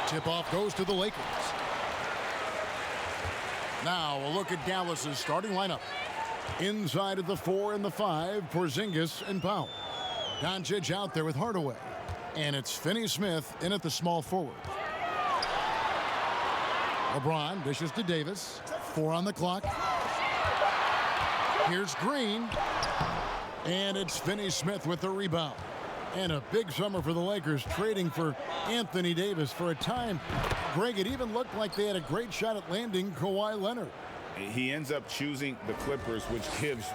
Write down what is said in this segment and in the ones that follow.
Tip-off goes to the Lakers. Now a look at Dallas's starting lineup. Inside of the 4 and the 5, Porzingis and Powell. Doncic out there with Hardaway. And it's Finney-Smith in at the small forward. LeBron dishes to Davis. 4 on the clock. Here's Green. And it's Finney-Smith with the rebound. And a big summer for the Lakers, trading for Anthony Davis. For a time, Greg, it even looked like they had a great shot at landing Kawhi Leonard. He ends up choosing the Clippers, which gives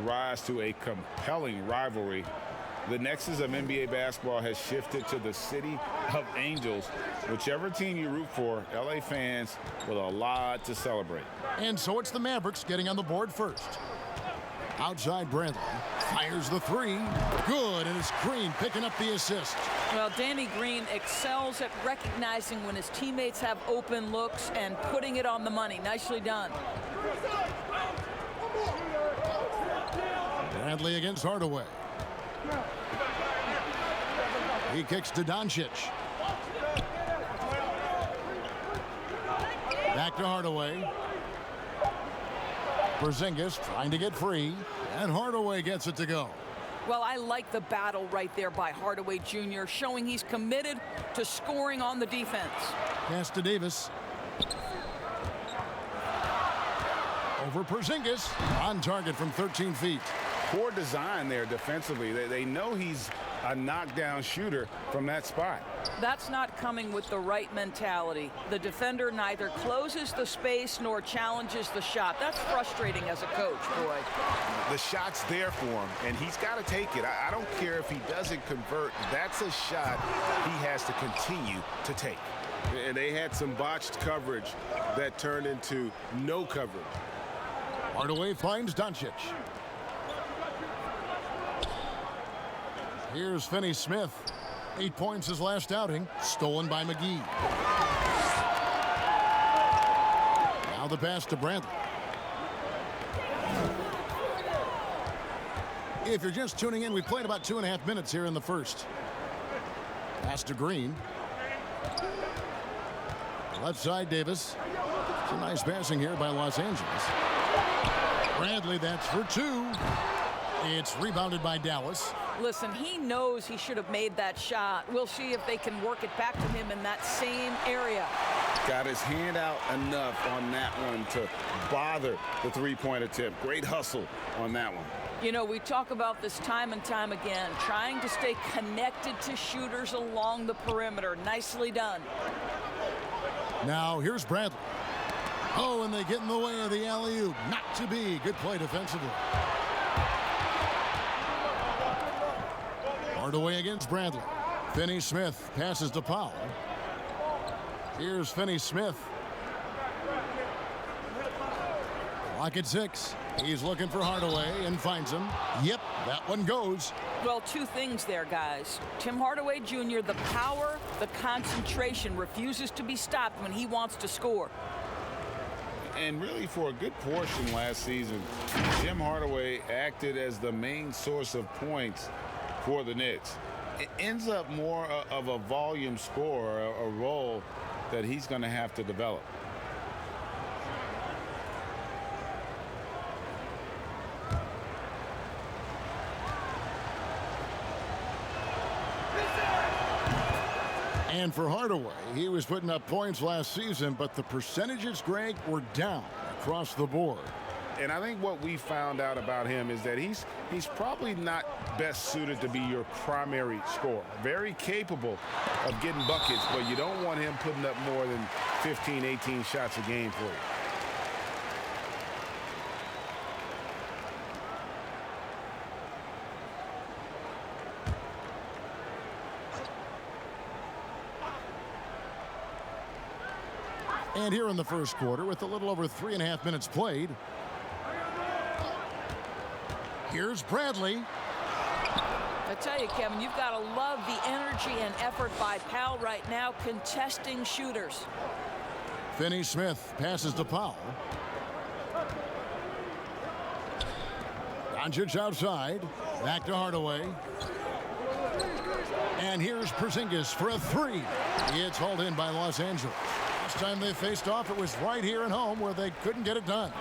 rise to a compelling rivalry. The nexus of NBA basketball has shifted to the city of Angels. Whichever team you root for, LA fans with a lot to celebrate. And so it's the Mavericks getting on the board first. Outside Bradley. Fires the 3. Good, and it's Green picking up the assist. Well, Danny Green excels at recognizing when his teammates have open looks and putting it on the money. Nicely done. Bradley against Hardaway. He kicks to Doncic. Back to Hardaway. Porzingis trying to get free, and Hardaway gets it to go. Well, I like the battle right there by Hardaway Jr., showing he's committed to scoring on the defense. Pass to Davis. Over Porzingis, on target from 13 feet. Poor design there defensively. They know he's a knockdown shooter from that spot. That's not coming with the right mentality. The defender neither closes the space nor challenges the shot. That's frustrating as a coach, boy. The shot's there for him, and he's got to take it. I don't care if he doesn't convert. That's a shot he has to continue to take. And they had some botched coverage that turned into no coverage. Hardaway finds Doncic. Here's Finney-Smith. 8 points his last outing. Stolen by McGee. Now the pass to Bradley. If you're just tuning in, we've played about 2.5 minutes here in the first. Pass to Green. Left side, Davis. Some nice passing here by Los Angeles. Bradley, that's for 2. It's rebounded by Dallas. Listen, he knows he should have made that shot. We'll see if they can work it back to him in that same area. Got his hand out enough on that one to bother the three-point attempt. Great hustle on that one. You know, we talk about this time and time again, trying to stay connected to shooters along the perimeter. Nicely done. Now here's Bradley. Oh, and they get in the way of the alley-oop. Not to be. Good play defensively. Hardaway against Bradley. Finney-Smith passes to Powell. Here's Finney-Smith. Clock at 6. He's looking for Hardaway and finds him. Yep, that one goes. Well, 2 things there, guys. Tim Hardaway Jr., the power, the concentration, refuses to be stopped when he wants to score. And really, for a good portion last season, Tim Hardaway acted as the main source of points for the Knicks. It ends up more of a volume scorer, a role that he's going to have to develop. And for Hardaway, he was putting up points last season, but the percentages, Greg, were down across the board. And I think what we found out about him is that he's probably not best suited to be your primary scorer. Very capable of getting buckets, but you don't want him putting up more than 15, 18 shots a game for you. And here in the first quarter, with a little over 3.5 minutes played, here's Bradley. I tell you, Kevin, you've got to love the energy and effort by Powell right now, contesting shooters. Finney-Smith passes to Powell. Doncic outside. Back to Hardaway. And here's Porzingis for a three. It's hauled in by Los Angeles. Last time they faced off, it was right here at home where they couldn't get it done.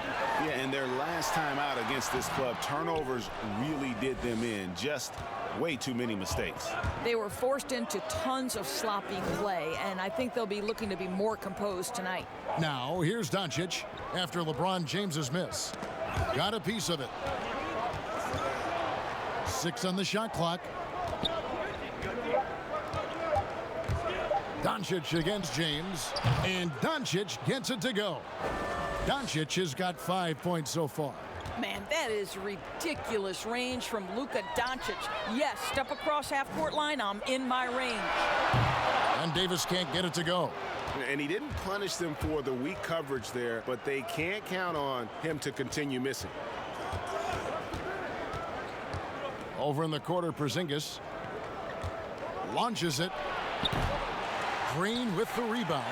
Yeah, and their last time out against this club, turnovers really did them in. Just way too many mistakes. They were forced into tons of sloppy play, and I think they'll be looking to be more composed tonight. Now, here's Doncic after LeBron James's miss. Got a piece of it. 6 on the shot clock. Doncic against James, and Doncic gets it to go. Doncic has got 5 points so far. Man, that is ridiculous range from Luka Doncic. Yes, step across half-court line, I'm in my range. And Davis can't get it to go. And he didn't punish them for the weak coverage there, but they can't count on him to continue missing. Over in the quarter, Porzingis launches it. Green with the rebound.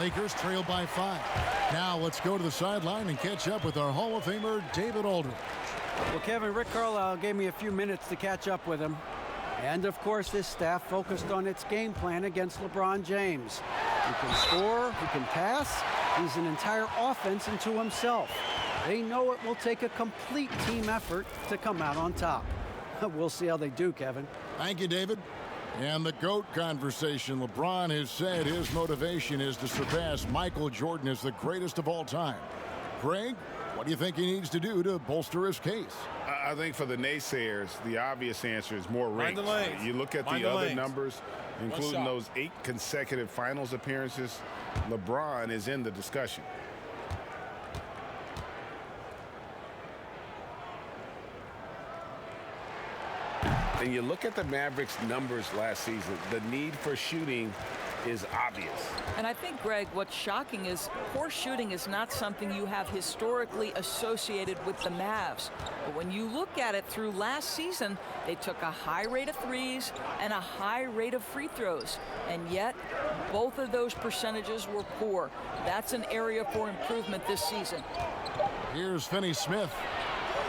Lakers trail by 5. Now let's go to the sideline and catch up with our Hall of Famer, David Aldridge. Well, Kevin, Rick Carlisle gave me a few minutes to catch up with him. And, of course, this staff focused on its game plan against LeBron James. He can score, he can pass. He's an entire offense into himself. They know it will take a complete team effort to come out on top. We'll see how they do, Kevin. Thank you, David. And the GOAT conversation. LeBron has said his motivation is to surpass Michael Jordan as the greatest of all time. Greg, what do you think he needs to do to bolster his case? I think for the naysayers, the obvious answer is more rings. You look at the other numbers, including those 8 consecutive finals appearances, LeBron is in the discussion. And you look at the Mavericks' numbers last season, the need for shooting is obvious. And I think, Greg, what's shocking is poor shooting is not something you have historically associated with the Mavs. But when you look at it through last season, they took a high rate of threes and a high rate of free throws. And yet, both of those percentages were poor. That's an area for improvement this season. Here's Finney-Smith.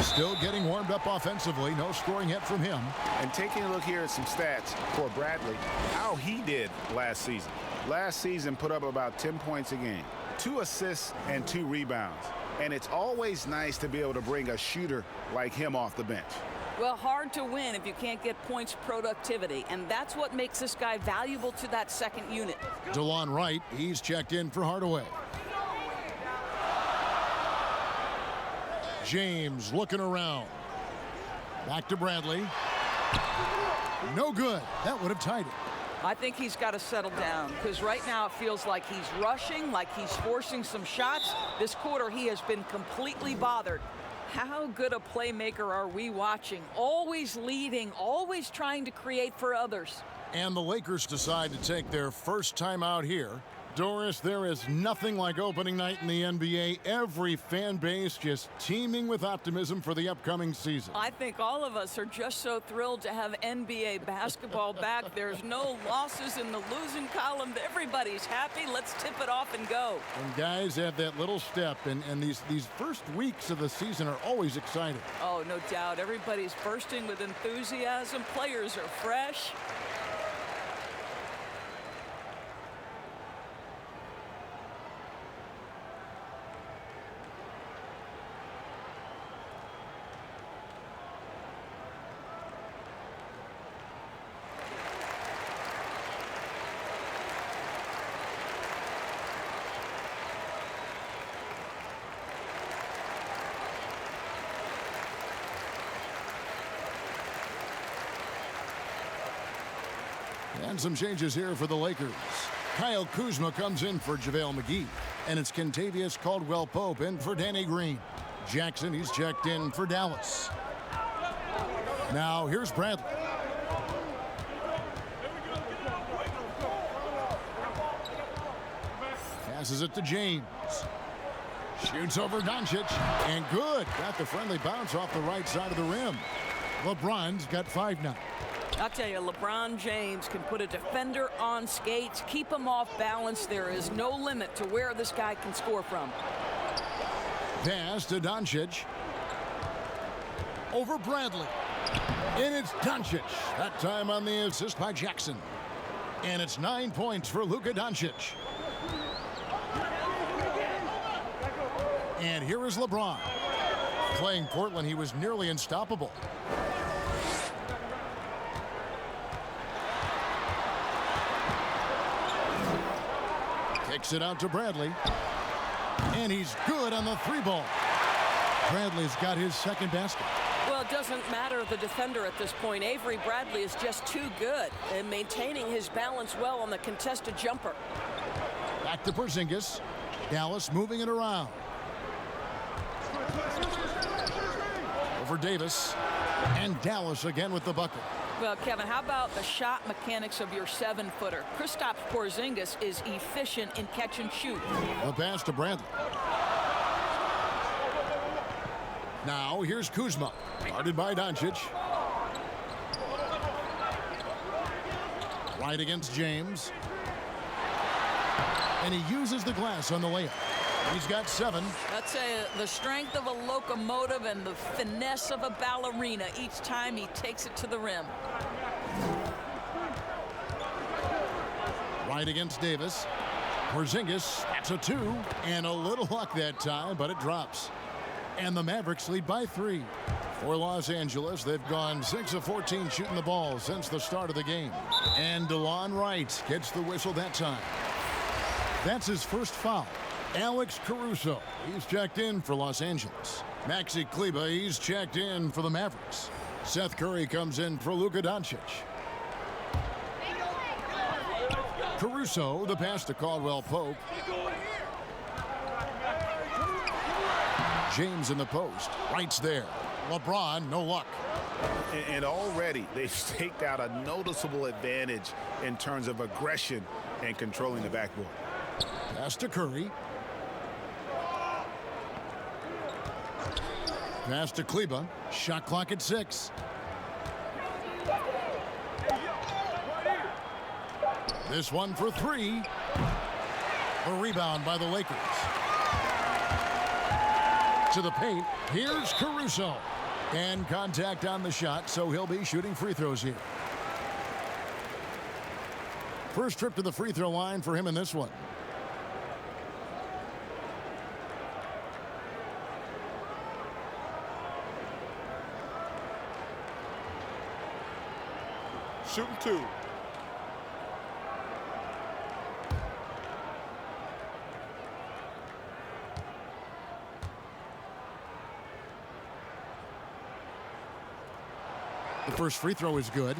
Still getting warmed up offensively. No scoring yet from him. And taking a look here at some stats for Bradley, how he did last season. Last season put up about 10 points a game, 2 assists and 2 rebounds. And it's always nice to be able to bring a shooter like him off the bench. Well, hard to win if you can't get points productivity, and that's what makes this guy valuable to that second unit. DeLon Wright, he's checked in for Hardaway. James looking around. Back to Bradley. No good. That would have tied it. I think he's got to settle down because right now it feels like he's rushing, like he's forcing some shots. This quarter he has been completely bothered. How good a playmaker are we watching? Always leading, always trying to create for others. And the Lakers decide to take their first time out here. Doris, there is nothing like opening night in the NBA. Every fan base just teeming with optimism for the upcoming season. I think all of us are just so thrilled to have NBA basketball back. There's no losses in the losing column. Everybody's happy. Let's tip it off and go. And guys have that little step, and these first weeks of the season are always exciting. Oh, no doubt. Everybody's bursting with enthusiasm. Players are fresh. And some changes here for the Lakers. Kyle Kuzma comes in for JaVale McGee. And it's Kentavious Caldwell-Pope in for Danny Green. Jackson, he's checked in for Dallas. Now here's Bradley. Passes it to James. Shoots over Doncic. And good. Got the friendly bounce off the right side of the rim. LeBron's got 5 now. I'll tell you, LeBron James can put a defender on skates, keep him off balance. There is no limit to where this guy can score from. Pass to Doncic. Over Bradley. In It's Doncic. That time on the assist by Jackson. And it's 9 points for Luka Doncic. And here is LeBron. Playing Portland, he was nearly unstoppable. Kicks it out to Bradley. And he's good on the three ball. Bradley's got his second basket. Well, it doesn't matter the defender at this point. Avery Bradley is just too good in maintaining his balance well on the contested jumper. Back to Porzingis. Dallas moving it around. Over Davis. And Dallas again with the bucket. Well, Kevin, how about the shot mechanics of your 7-footer? Kristaps Porzingis is efficient in catch and shoot. The pass to Bradley. Now here's Kuzma. Guarded by Doncic. Right against James. And he uses the glass on the layup. He's got 7. That's the strength of a locomotive and the finesse of a ballerina each time he takes it to the rim. Right against Davis. Porzingis, that's a 2. And a little luck that time, but it drops. And the Mavericks lead by 3. For Los Angeles, they've gone 6 of 14 shooting the ball since the start of the game. And DeLon Wright gets the whistle that time. That's his first foul. Alex Caruso, he's checked in for Los Angeles. Maxi Kleber, he's checked in for the Mavericks. Seth Curry comes in for Luka Doncic. Caruso, the pass to Caldwell Pope. James in the post. Wright's there. LeBron, no luck. And already they've staked out a noticeable advantage in terms of aggression and controlling the backboard. Pass to Curry. Pass to Kleber. Shot clock at 6. This one for 3. A rebound by the Lakers. To the paint. Here's Caruso. And contact on the shot, so he'll be shooting free throws here. First trip to the free throw line for him in this one. Shooting 2. The first free throw is good.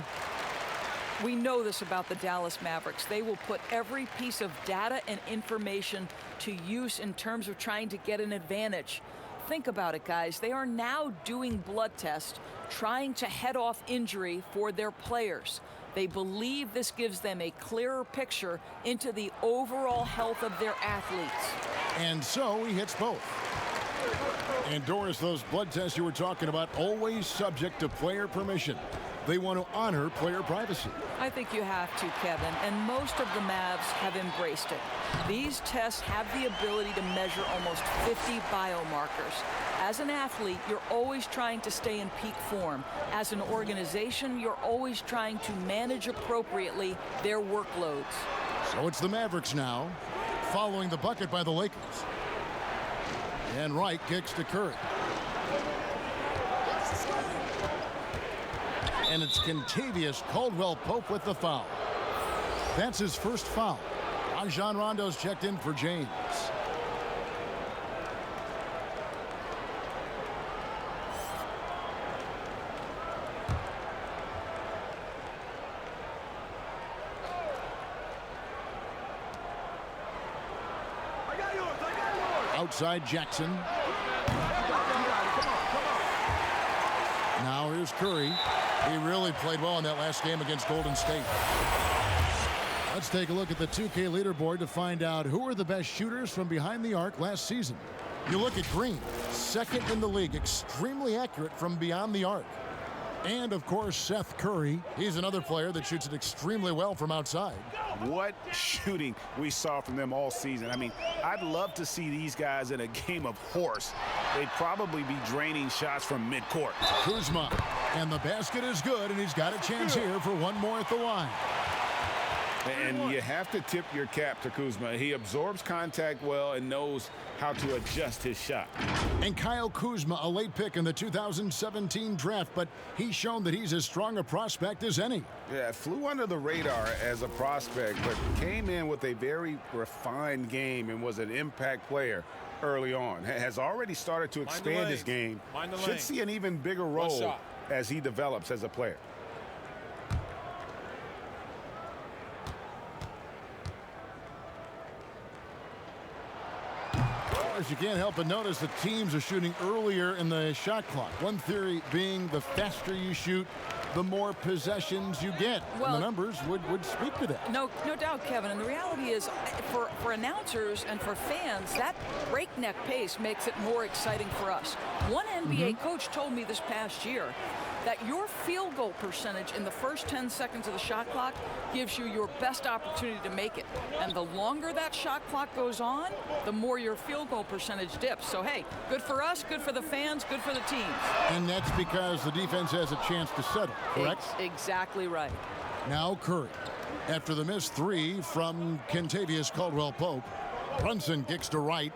We know this about the Dallas Mavericks. They will put every piece of data and information to use in terms of trying to get an advantage. Think about it, guys. They are now doing blood tests, trying to head off injury for their players. They believe this gives them a clearer picture into the overall health of their athletes. And so he hits both. And Doris, those blood tests you were talking about, always subject to player permission. They want to honor player privacy. I think you have to, Kevin, and most of the Mavs have embraced it. These tests have the ability to measure almost 50 biomarkers. As an athlete, you're always trying to stay in peak form. As an organization, you're always trying to manage appropriately their workloads. So it's the Mavericks now, following the bucket by the Lakers. And Wright kicks to Curry. And it's Kentavious Caldwell-Pope with the foul. That's his first foul. Rajon Rondo's checked in for James. Outside Jackson. Now here's Curry. He really played well in that last game against Golden State. Let's take a look at the 2K leaderboard to find out who are the best shooters from behind the arc last season. You look at Green, second in the league, extremely accurate from beyond the arc. And, of course, Seth Curry. He's another player that shoots it extremely well from outside. What shooting we saw from them all season. I mean, I'd love to see these guys in a game of horse. They'd probably be draining shots from midcourt. Kuzma And the basket is good, and he's got a chance here for one more at the line. And you have to tip your cap to Kuzma. He absorbs contact well and knows how to adjust his shot. And Kyle Kuzma, a late pick in the 2017 draft, but he's shown that he's as strong a prospect as any. Yeah, flew under the radar as a prospect, but came in with a very refined game and was an impact player early on. Has already started to expand his game. Should see an even bigger role as he develops as a player. You can't help but notice the teams are shooting earlier in the shot clock. One theory being the faster you shoot, the more possessions you get. Well, and the numbers would speak to that. No doubt, Kevin. And the reality is, for announcers and for fans, that breakneck pace makes it more exciting for us. One NBA coach told me this past year that your field goal percentage in the first 10 seconds of the shot clock gives you your best opportunity to make it. And the longer that shot clock goes on, the more your field goal percentage dips. So, hey, good for us, good for the fans, good for the teams. And that's because the defense has a chance to settle, correct? Exactly right. Now Curry. After the missed three from Kentavious Caldwell-Pope, Brunson kicks to right.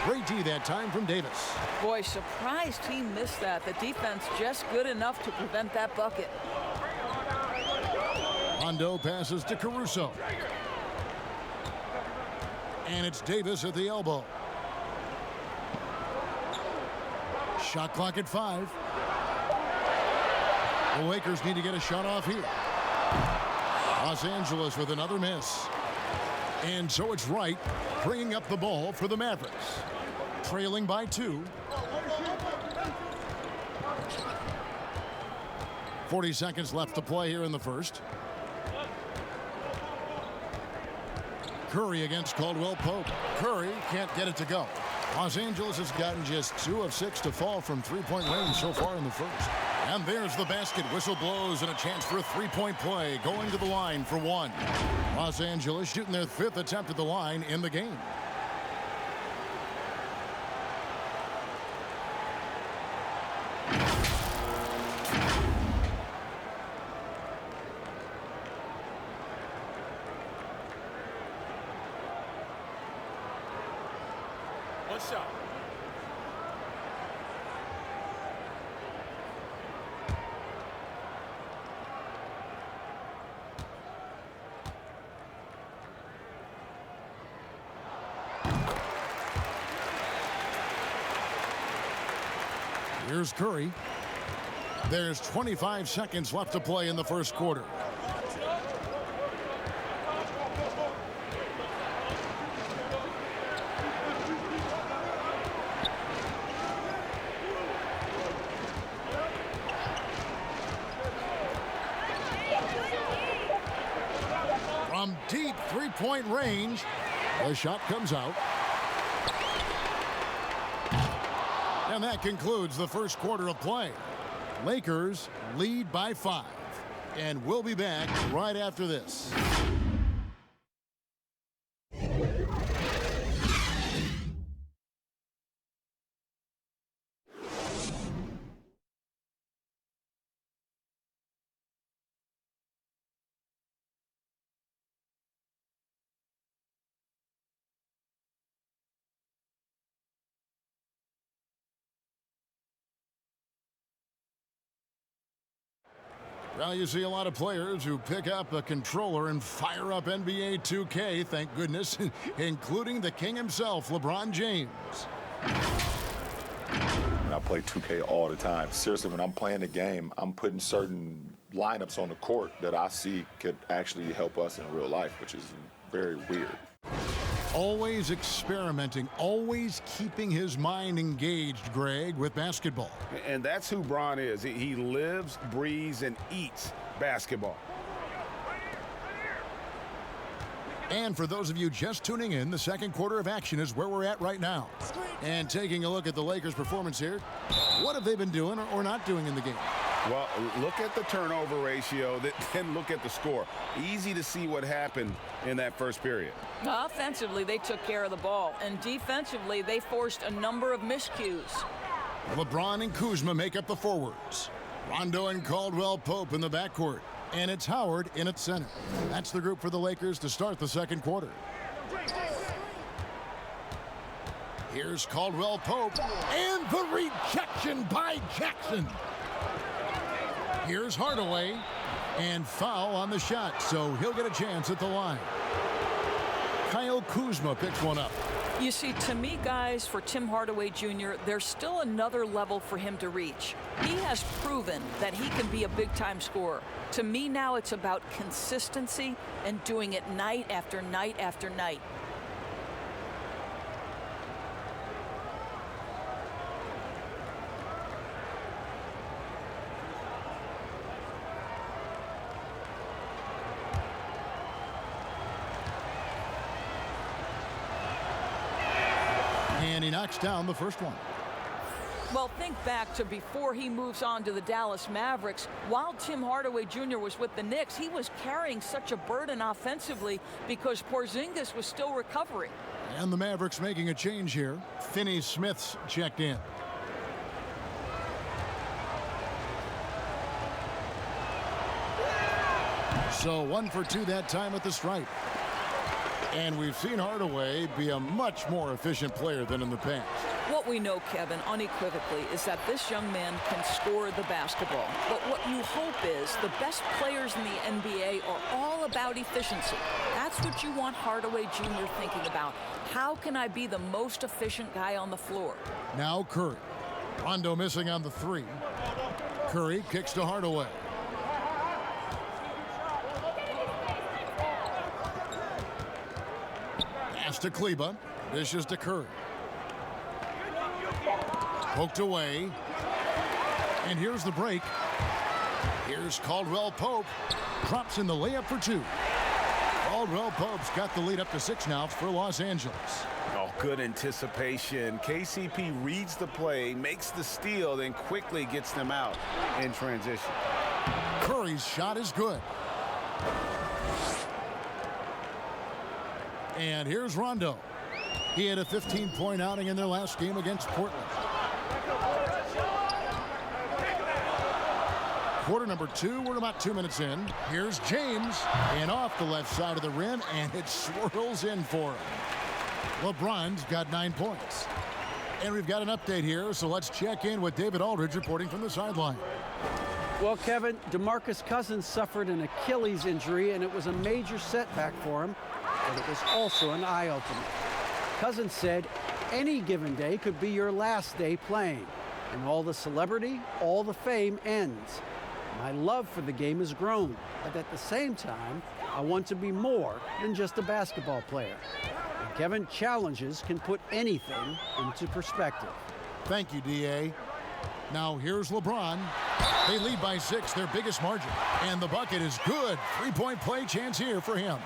Great D that time from Davis. Boy, surprised he missed that. The defense just good enough to prevent that bucket. Rondo passes to Caruso. And it's Davis at the elbow. Shot clock at 5. The Lakers need to get a shot off here. Los Angeles with another miss. And so it's Wright bringing up the ball for the Mavericks. Trailing by 2. 40 seconds left to play here in the first. Curry against Caldwell-Pope. Curry can't get it to go. Los Angeles has gotten just 2 of 6 to fall from three-point range so far in the first. And there's the basket. Whistle blows and a chance for a three-point play. Going to the line for 1. Los Angeles shooting their 5th attempt at the line in the game. One shot. Here's Curry. There's 25 seconds left to play in the first quarter. From deep three-point range, the shot comes out. And that concludes the first quarter of play. Lakers lead by 5. And we'll be back right after this. Well, you see a lot of players who pick up a controller and fire up NBA 2K, thank goodness, including the king himself, LeBron James. I play 2K all the time. Seriously, when I'm playing the game, I'm putting certain lineups on the court that I see could actually help us in real life, which is very weird. Always experimenting, always keeping his mind engaged, Greg, with basketball. And that's who Bron is. He lives, breathes, and eats basketball. And for those of you just tuning in, the second quarter of action is where we're at right now. And taking a look at the Lakers' performance here, what have they been doing or not doing in the game? Well, look at the turnover ratio, then look at the score. Easy to see what happened in that first period. Offensively, they took care of the ball, and defensively, they forced a number of miscues. LeBron and Kuzma make up the forwards. Rondo and Caldwell Pope in the backcourt. And it's Howard in at center. That's the group for the Lakers to start the second quarter. Here's Caldwell Pope. And the rejection by Jackson. Here's Hardaway. And foul on the shot, so he'll get a chance at the line. Kyle Kuzma picks one up. You see, to me, guys, for Tim Hardaway Jr., there's still another level for him to reach. He has proven that he can be a big-time scorer. To me now, it's about consistency and doing it night after night after night. And he knocks down the first one. Well, think back to before he moves on to the Dallas Mavericks. While Tim Hardaway Jr. was with the Knicks, he was carrying such a burden offensively because Porzingis was still recovering. And the Mavericks making a change here. Finney-Smith's checked in. So 1 for 2 that time at the stripe. And we've seen Hardaway be a much more efficient player than in the past. What we know, Kevin, unequivocally, is that this young man can score the basketball. But what you hope is the best players in the NBA are all about efficiency. That's what you want Hardaway Jr. thinking about. How can I be the most efficient guy on the floor? Now Curry. Rondo missing on the three. Curry kicks to Hardaway. Pass to Kleba. Dishes to Curry. Poked away. And here's the break. Here's Caldwell Pope. Drops in the layup for 2. Caldwell Pope's got the lead up to 6 now for Los Angeles. Oh, good anticipation. KCP reads the play, makes the steal, then quickly gets them out in transition. Curry's shot is good. And here's Rondo. He had a 15-point outing in their last game against Portland. Quarter number 2, we're about 2 minutes in. Here's James, and off the left side of the rim, and it swirls in for him. LeBron's got 9 points. And we've got an update here, so let's check in with David Aldridge reporting from the sideline. Well, Kevin, DeMarcus Cousins suffered an Achilles injury, and it was a major setback for him, but it was also an eye-opener. Cousins said, any given day could be your last day playing, and all the celebrity, all the fame ends. My love for the game has grown, but at the same time, I want to be more than just a basketball player. And Kevin, challenges can put anything into perspective. Thank you, D.A. Now here's LeBron. They lead by 6, their biggest margin. And the bucket is good. 3-point play chance here for him.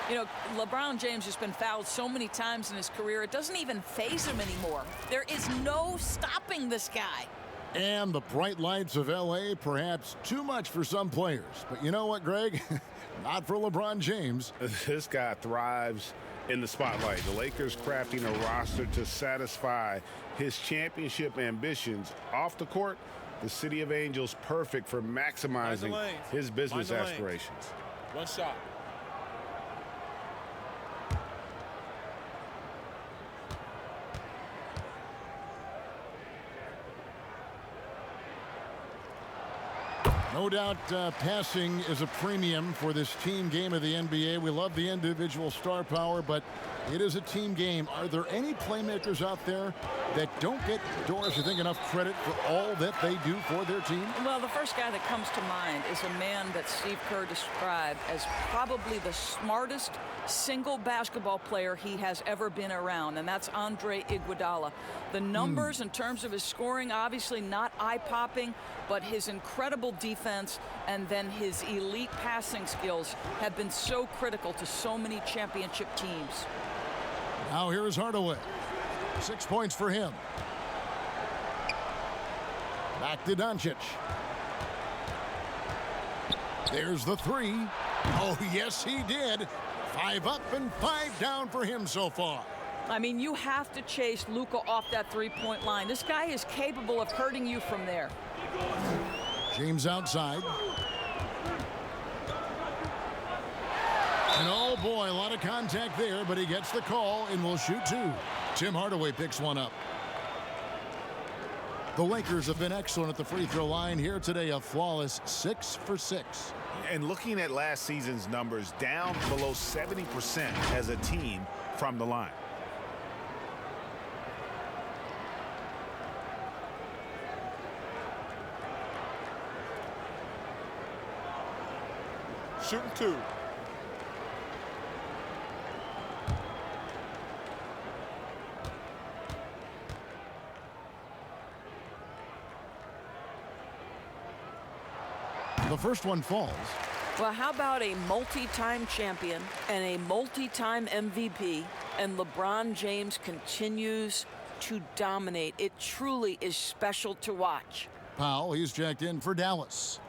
You know, LeBron James has been fouled so many times in his career, it doesn't even faze him anymore. There is no stopping this guy. And the bright lights of L.A., perhaps too much for some players. But you know what, Greg? Not for LeBron James. This guy thrives in the spotlight. The Lakers crafting a roster to satisfy his championship ambitions. Off the court, the City of Angels perfect for maximizing his business aspirations. One shot. No doubt passing is a premium for this team game of the NBA. We love the individual star power, but it is a team game. Are there any playmakers out there that don't get, Doris, you think, enough credit for all that they do for their team? Well, the first guy that comes to mind is a man that Steve Kerr described as probably the smartest single basketball player he has ever been around, and that's Andre Iguodala. The numbers in terms of his scoring, obviously not eye-popping, but his incredible defense and then his elite passing skills have been so critical to so many championship teams. Now here's Hardaway. 6 points for him. Back to Doncic. There's the three. Oh, yes, he did. 5 up and 5 down for him so far. I mean, you have to chase Luka off that three-point line. This guy is capable of hurting you from there. James outside. And oh boy, a lot of contact there, but he gets the call and will shoot 2. Tim Hardaway picks one up. The Lakers have been excellent at the free throw line here today, a flawless 6 for 6. And looking at last season's numbers, down below 70% as a team from the line. Shooting 2. The first one falls. Well, how about a multi-time champion and a multi-time MVP, and LeBron James continues to dominate. It truly is special to watch. Powell, he's checked in for Dallas.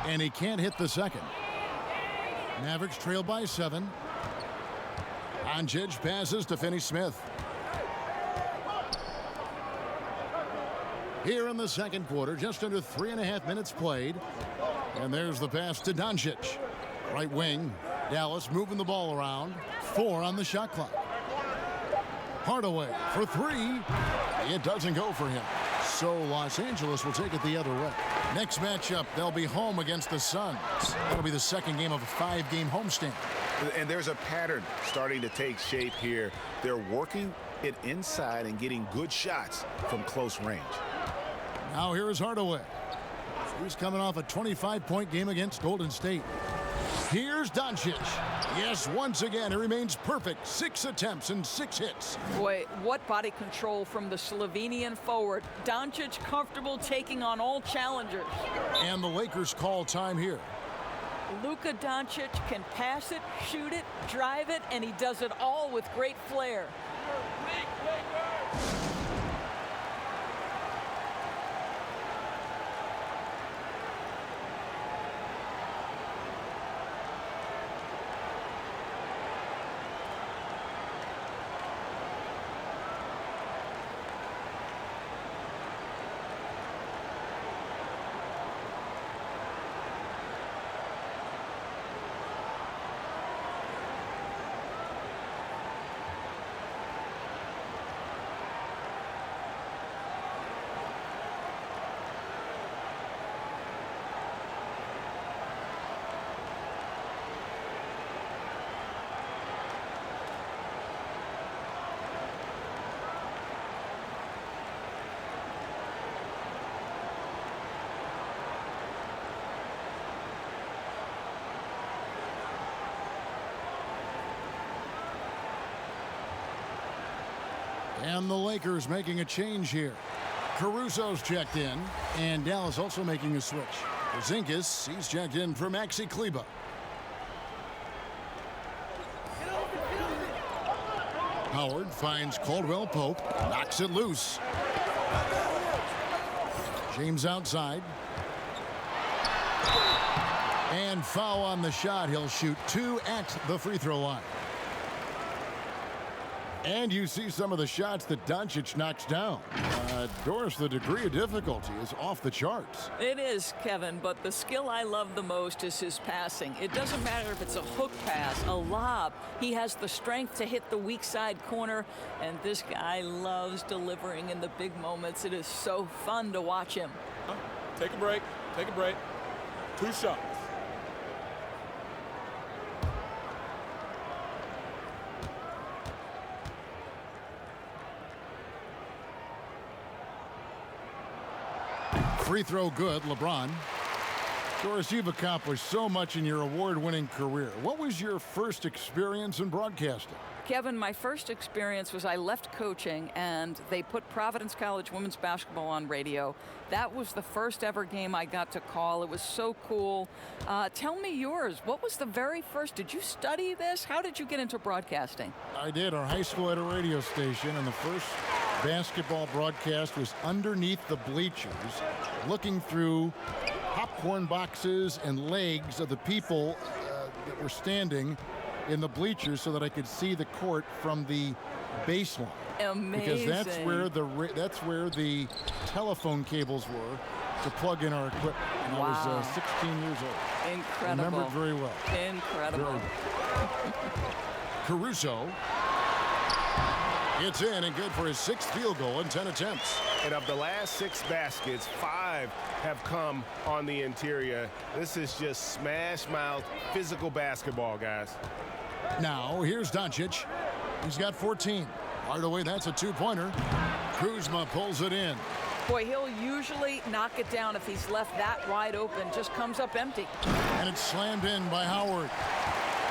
And he can't hit the second. Mavericks trail by 7. Doncic passes to Finney-Smith. Here in the second quarter, just under 3.5 minutes played. And there's the pass to Doncic. Right wing, Dallas moving the ball around. 4 on the shot clock. Hardaway for 3. It doesn't go for him. So Los Angeles will take it the other way. Next matchup, they'll be home against the Suns. That'll be the second game of a 5-game homestand. And there's a pattern starting to take shape here. They're working it inside and getting good shots from close range. Now here is Hardaway. He's coming off a 25-point game against Golden State. Here's Doncic. Yes, once again, he remains perfect. 6 attempts and 6 hits. Boy, what body control from the Slovenian forward. Doncic comfortable taking on all challengers. And the Lakers call time here. Luka Doncic can pass it, shoot it, drive it, and he does it all with great flair. And the Lakers making a change here. Caruso's checked in, and Dallas also making a switch. Porzingis, he's checked in for Maxi Kleber. Howard finds Caldwell Pope, knocks it loose. James outside. And foul on the shot. He'll shoot 2 at the free throw line. And you see some of the shots that Doncic knocks down. Doris, the degree of difficulty is off the charts. It is, Kevin, but the skill I love the most is his passing. It doesn't matter if it's a hook pass, a lob. He has the strength to hit the weak side corner, and this guy loves delivering in the big moments. It is so fun to watch him. Take a break. Take a break. 2 shots. Free throw good, LeBron. Doris, you've accomplished so much in your award-winning career. What was your first experience in broadcasting? Kevin, my first experience was I left coaching and they put Providence College women's basketball on radio. That was the first ever game I got to call. It was so cool. Tell me yours. What was the very first? Did you study this? How did you get into broadcasting? I did. Our high school had a radio station, and the first basketball broadcast was underneath the bleachers, looking through popcorn boxes and legs of the people that were standing in the bleachers so that I could see the court from the baseline. Amazing. Because that's where the telephone cables were to plug in our equipment. And Wow. I was 16 years old. Incredible. Remember it very well. Incredible. Caruso. It's in and good for his 6th field goal in 10 attempts. And of the last 6 baskets, 5 have come on the interior. This is just smash mouth physical basketball, guys. Now, here's Doncic. He's got 14. Hardaway, that's a 2-pointer. Kuzma pulls it in. Boy, he'll usually knock it down if he's left that wide open. Just comes up empty. And it's slammed in by Howard.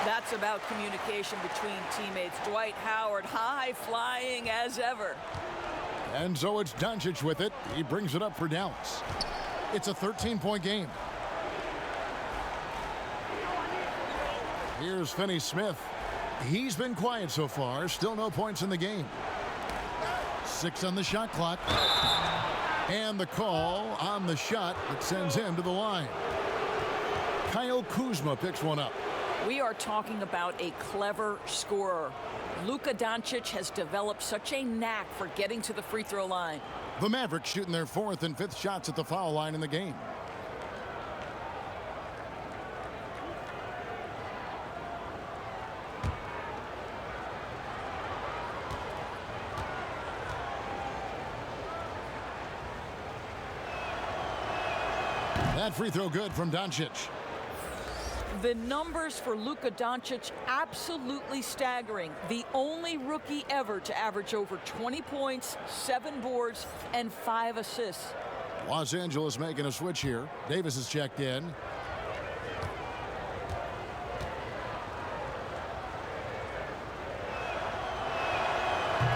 That's about communication between teammates. Dwight Howard, high flying as ever. And so it's Doncic with it. He brings it up for Dallas. It's a 13-point game. Here's Finney-Smith. He's been quiet so far. Still no points in the game. 6 on the shot clock. And the call on the shot that sends him to the line. Kyle Kuzma picks one up. We are talking about a clever scorer. Luka Doncic has developed such a knack for getting to the free throw line. The Mavericks shooting their 4th and 5th shots at the foul line in the game. That free throw good from Doncic. The numbers for Luka Doncic absolutely staggering. The only rookie ever to average over 20 points, 7 boards, and 5 assists. Los Angeles making a switch here. Davis is checked in.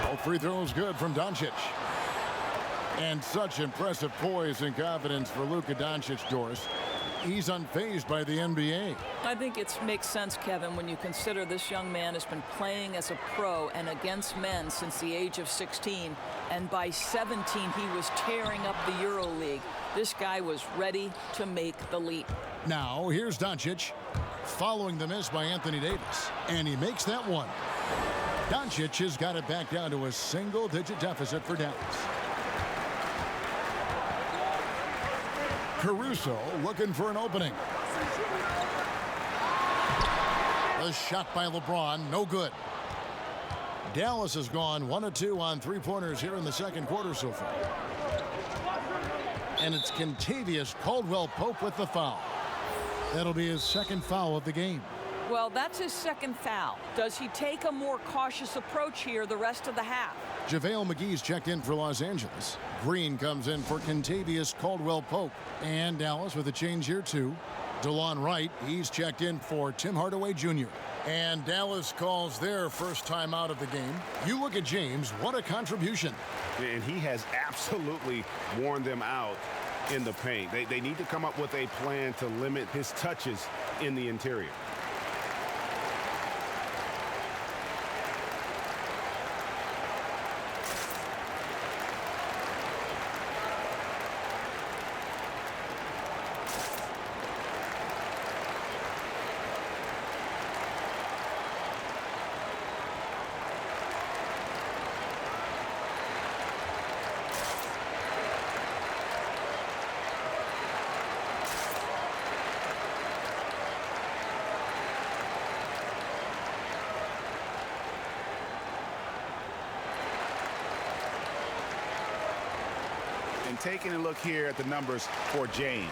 Both free throws good from Doncic. And such impressive poise and confidence for Luka Doncic, Doris. He's unfazed by the NBA. I think it makes sense, Kevin, when you consider this young man has been playing as a pro and against men since the age of 16. And by 17, he was tearing up the EuroLeague. This guy was ready to make the leap. Now, here's Doncic following the miss by Anthony Davis. And he makes that one. Doncic has got it back down to a single-digit deficit for Dallas. Caruso looking for an opening. The shot by LeBron, no good. Dallas has gone 1 of 2 on 3-pointers here in the second quarter so far. And it's Kentavious Caldwell-Pope with the foul. That'll be his 2nd foul of the game. Well, that's his 2nd foul. Does he take a more cautious approach here the rest of the half? JaVale McGee's checked in for Los Angeles. Green comes in for Kentavious Caldwell-Pope. And Dallas with a change here too. DeLon Wright, he's checked in for Tim Hardaway Jr. And Dallas calls their first time out of the game. You look at James, what a contribution. And he has absolutely worn them out in the paint. They need to come up with a plan to limit his touches in the interior. And taking a look here at the numbers for James.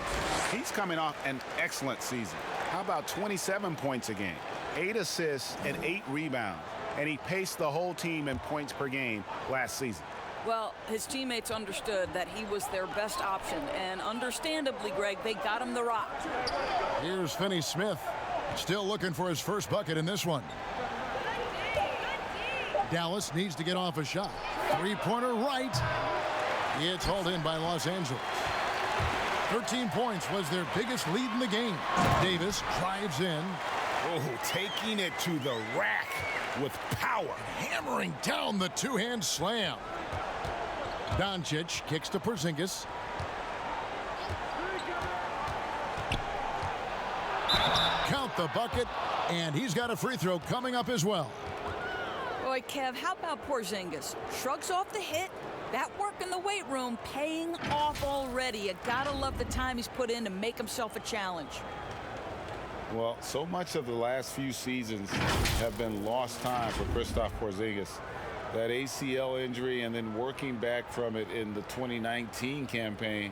He's coming off an excellent season. How about 27 points a game, 8 assists, and 8 rebounds. And he paced the whole team in points per game last season. Well, his teammates understood that he was their best option. And understandably, Greg, they got him the rock. Here's Finney-Smith, still looking for his first bucket in this one. Dallas needs to get off a shot. Three-pointer right. It's hauled in by Los Angeles. 13 points was their biggest lead in the game. Davis drives in. Oh, taking it to the rack with power. Hammering down the two-hand slam. Doncic kicks to Porzingis. Count the bucket, and he's got a free throw coming up as well. Boy, Kev, how about Porzingis? Shrugs off the hit. That work in the weight room paying off already. You gotta love the time he's put in to make himself a challenge. Well, so much of the last few seasons have been lost time for Kristaps Porzingis. That ACL injury and then working back from it in the 2019 campaign.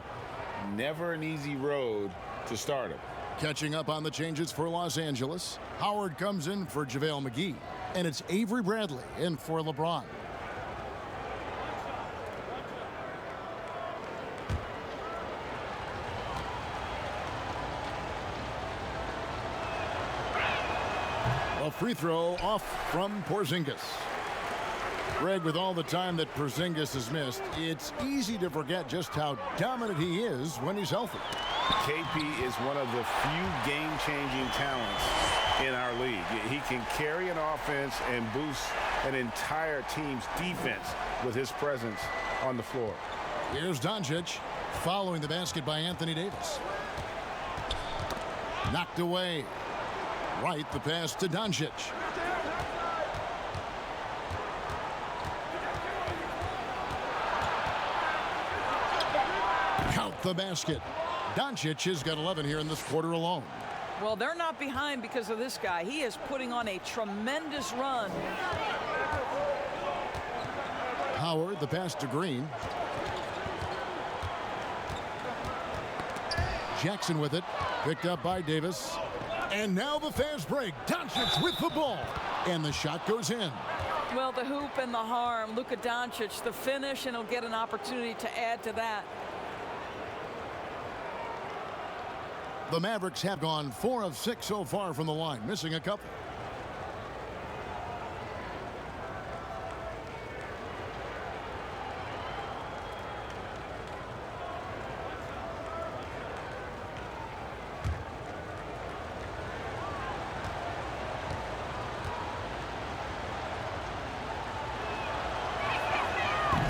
Never an easy road to start him. Catching up on the changes for Los Angeles. Howard comes in for JaVale McGee. And it's Avery Bradley in for LeBron. A free throw off from Porzingis. Greg, with all the time that Porzingis has missed, it's easy to forget just how dominant he is when he's healthy. KP is one of the few game-changing talents in our league. He can carry an offense and boost an entire team's defense with his presence on the floor. Here's Doncic following the basket by Anthony Davis. Knocked away. Right, the pass to Doncic. Count the basket. Doncic has got 11 here in this quarter alone. Well, they're not behind because of this guy. He is putting on a tremendous run. Howard, the pass to Green. Jackson with it. Picked up by Davis. And now the fast break. Doncic with the ball. And the shot goes in. Well, the hoop and the harm. Luka Doncic, the finish, and he'll get an opportunity to add to that. The Mavericks have gone 4 of 6 so far from the line, missing a couple.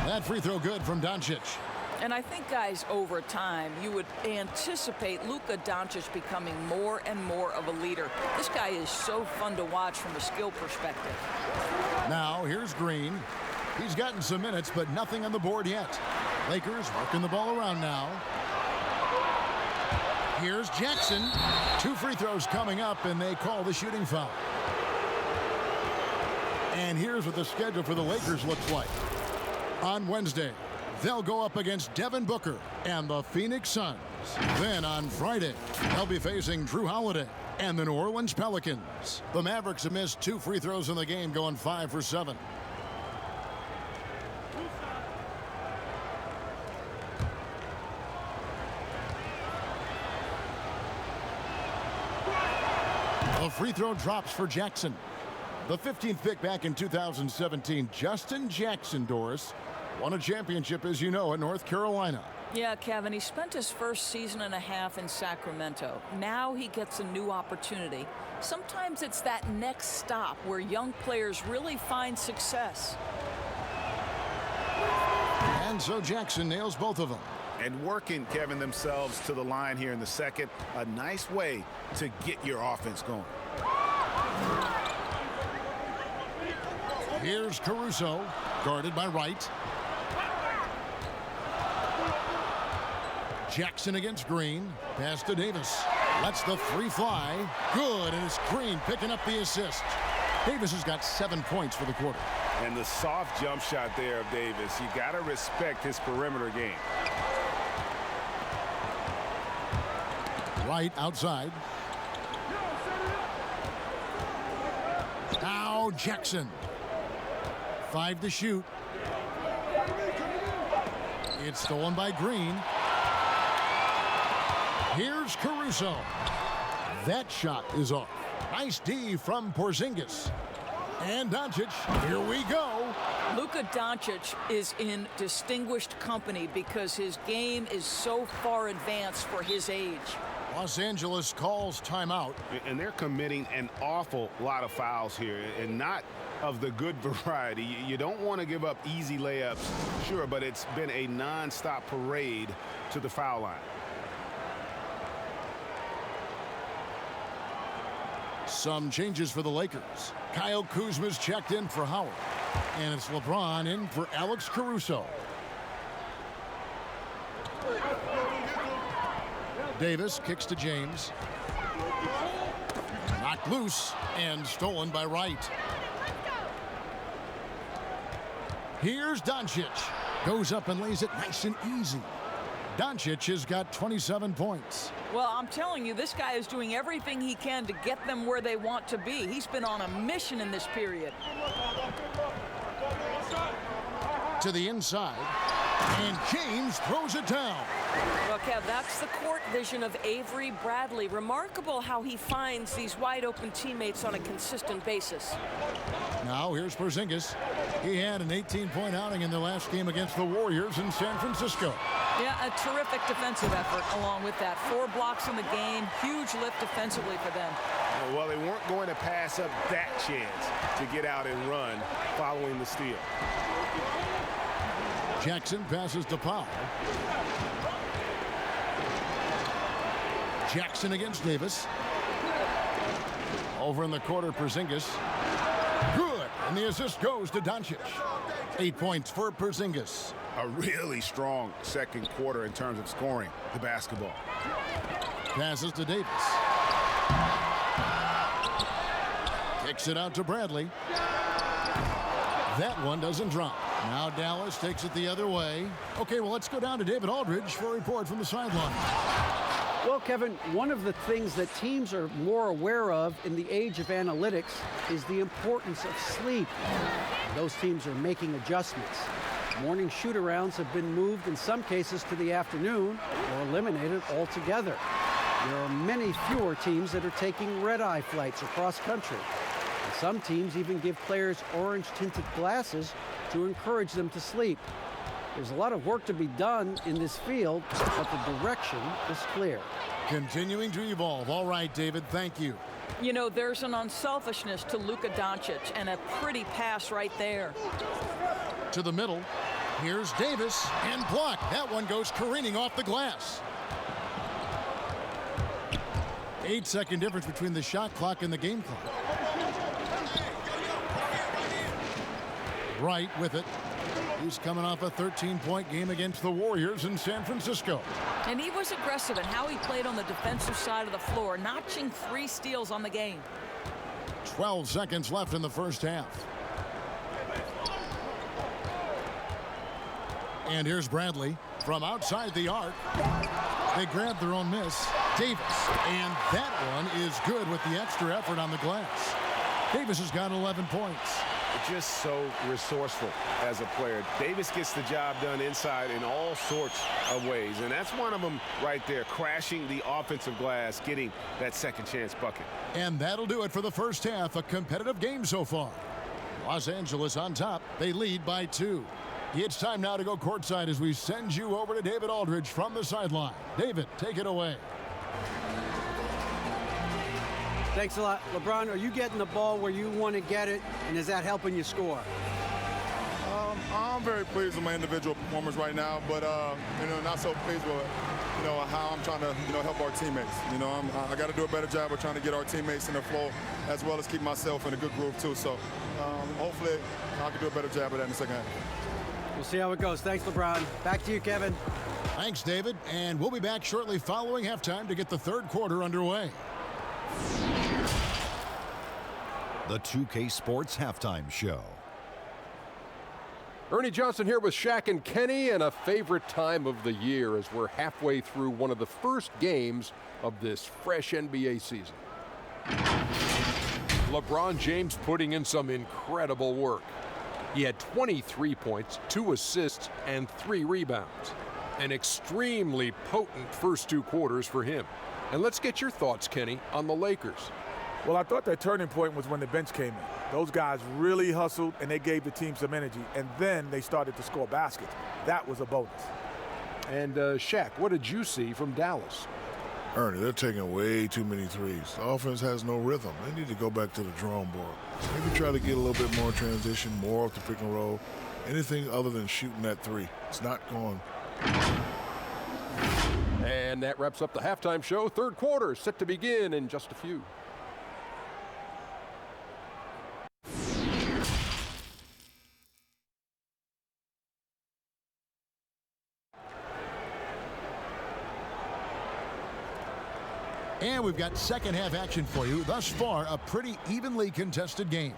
That free throw good from Doncic. And I think, guys, over time, you would anticipate Luka Doncic becoming more and more of a leader. This guy is so fun to watch from a skill perspective. Now, here's Green. He's gotten some minutes, but nothing on the board yet. Lakers working the ball around now. Here's Jackson. 2 free throws coming up, and they call the shooting foul. And here's what the schedule for the Lakers looks like. On Wednesday, they'll go up against Devin Booker and the Phoenix Suns. Then on Friday, they'll be facing Drew Holiday and the New Orleans Pelicans. The Mavericks have missed 2 free throws in the game, going 5 for 7. The free throw drops for Jackson. The 15th pick back in 2017, Justin Jackson, Doris, won a championship, as you know, at North Carolina. Yeah, Kevin, he spent his first season and a half in Sacramento. Now he gets a new opportunity. Sometimes it's that next stop where young players really find success. And so Jackson nails both of them. And working, Kevin, themselves to the line here in the second. A nice way to get your offense going. Here's Caruso, guarded by Wright. Jackson against Green. Pass to Davis. Lets the 3 fly. Good, and it's Green picking up the assist. Davis has got 7 points for the quarter. And the soft jump shot there of Davis. You got to respect his perimeter game. Wright outside. Now Jackson. 5 to shoot. It's stolen by Green. Here's Caruso. That shot is off. Nice D from Porzingis. And Doncic, here we go. Luka Doncic is in distinguished company because his game is so far advanced for his age. Los Angeles calls timeout. And they're committing an awful lot of fouls here, and not of the good variety. You don't want to give up easy layups, sure, but it's been a non-stop parade to the foul line. Some changes for the Lakers. Kyle Kuzma's checked in for Howard. And it's LeBron in for Alex Caruso. Davis kicks to James. Knocked loose and stolen by Wright. Here's Doncic. Goes up and lays it nice and easy. Doncic has got 27 points. Well, I'm telling you, this guy is doing everything he can to get them where they want to be. He's been on a mission in this period. To the inside. And James throws it down. Well, Kev, that's the court vision of Avery Bradley. Remarkable how he finds these wide-open teammates on a consistent basis. Now here's Porzingis. He had an 18-point outing in their last game against the Warriors in San Francisco. Yeah, a terrific defensive effort along with that. 4 blocks in the game. Huge lift defensively for them. Well, they weren't going to pass up that chance to get out and run following the steal. Jackson passes to Powell. Jackson against Davis. Over in the corner, Porzingis. Good, and the assist goes to Doncic. 8 points for Porzingis. A really strong second quarter in terms of scoring the basketball. Passes to Davis. Kicks it out to Bradley. That one doesn't drop. Now Dallas takes it the other way. Okay, well, let's go down to David Aldridge for a report from the sideline. Well, Kevin, one of the things that teams are more aware of in the age of analytics is the importance of sleep. Those teams are making adjustments. Morning shoot-arounds have been moved in some cases to the afternoon or eliminated altogether. There are many fewer teams that are taking red-eye flights across country. And some teams even give players orange-tinted glasses to encourage them to sleep. There's a lot of work to be done in this field, but the direction is clear. Continuing to evolve. All right, David, thank you. You know, there's an unselfishness to Luka Doncic, and a pretty pass right there. To the middle. Here's Davis, and blocked. That one goes careening off the glass. 8-second difference between the shot clock and the game clock. Wright with it. He's coming off a 13-point game against the Warriors in San Francisco. And he was aggressive in how he played on the defensive side of the floor, notching 3 steals on the game. 12 seconds left in the first half. And here's Bradley from outside the arc. They grab their own miss. Davis, and that one is good with the extra effort on the glass. Davis has got 11 points. Just so resourceful as a player. Davis gets the job done inside in all sorts of ways, and that's one of them right there, crashing the offensive glass, getting that second chance bucket. And that'll do it for the first half. A competitive game so far. Los Angeles on top. They lead by 2. It's time now to go courtside as we send you over to David Aldridge from the sideline. David, take it away. Thanks a lot. LeBron, are you getting the ball where you want to get it, and is that helping you score? I'm very pleased with my individual performance right now, but not so pleased with how I'm trying to help our teammates. I got to do a better job of trying to get our teammates in the flow, as well as keep myself in a good groove too. So hopefully I can do a better job of that in the second half. We'll see how it goes. Thanks, LeBron. Back to you, Kevin. Thanks, David, and we'll be back shortly following halftime to get the third quarter underway. The 2K Sports Halftime Show. Ernie Johnson here with Shaq and Kenny, and a favorite time of the year as we're halfway through one of the first games of this fresh NBA season. LeBron James putting in some incredible work. He had 23 points, 2 assists, and 3 rebounds. An extremely potent first 2 quarters for him. And let's get your thoughts, Kenny, on the Lakers. Well, I thought that turning point was when the bench came in. Those guys really hustled, and they gave the team some energy, and then they started to score baskets. That was a bonus. And Shaq, what did you see from Dallas? Ernie, they're taking way too many threes. The offense has no rhythm. They need to go back to the drawing board. Maybe try to get a little bit more transition, more off the pick and roll. Anything other than shooting that three. It's not going. And that wraps up the halftime show. Third quarter set to begin in just a few. And we've got second half action for you. Thus far, a pretty evenly contested game.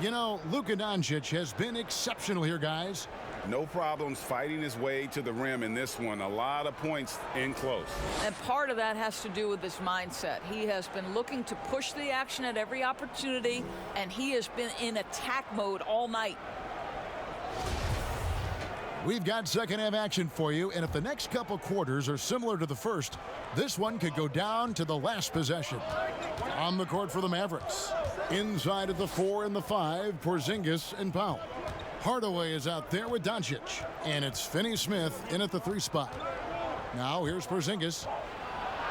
You know, Luka Doncic has been exceptional here, guys. No problems fighting his way to the rim in this one. A lot of points in close. And part of that has to do with his mindset. He has been looking to push the action at every opportunity, and he has been in attack mode all night. We've got second half action for you, and if the next couple quarters are similar to the first, this one could go down to the last possession. On the court for the Mavericks. Inside of the 4 and the 5, Porzingis and Powell. Hardaway is out there with Doncic, and it's Finney-Smith in at the 3 spot. Now here's Porzingis,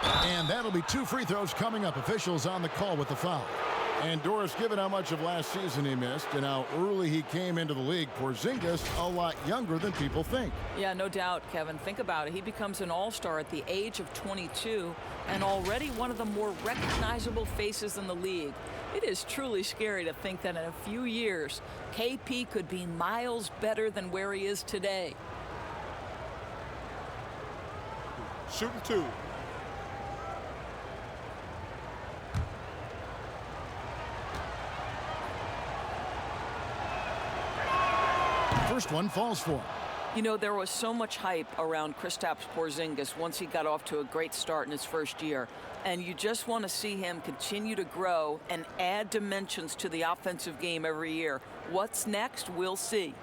and that'll be 2 free throws coming up. Officials on the call with the foul. And Doris, given how much of last season he missed and how early he came into the league, Porzingis a lot younger than people think. Yeah, no doubt, Kevin. Think about it. He becomes an all-star at the age of 22 and already one of the more recognizable faces in the league. It is truly scary to think that in a few years, KP could be miles better than where he is today. Shooting 2. First one falls for him. You know, there was so much hype around Kristaps Porzingis once he got off to a great start in his first year. And you just want to see him continue to grow and add dimensions to the offensive game every year. What's next? We'll see.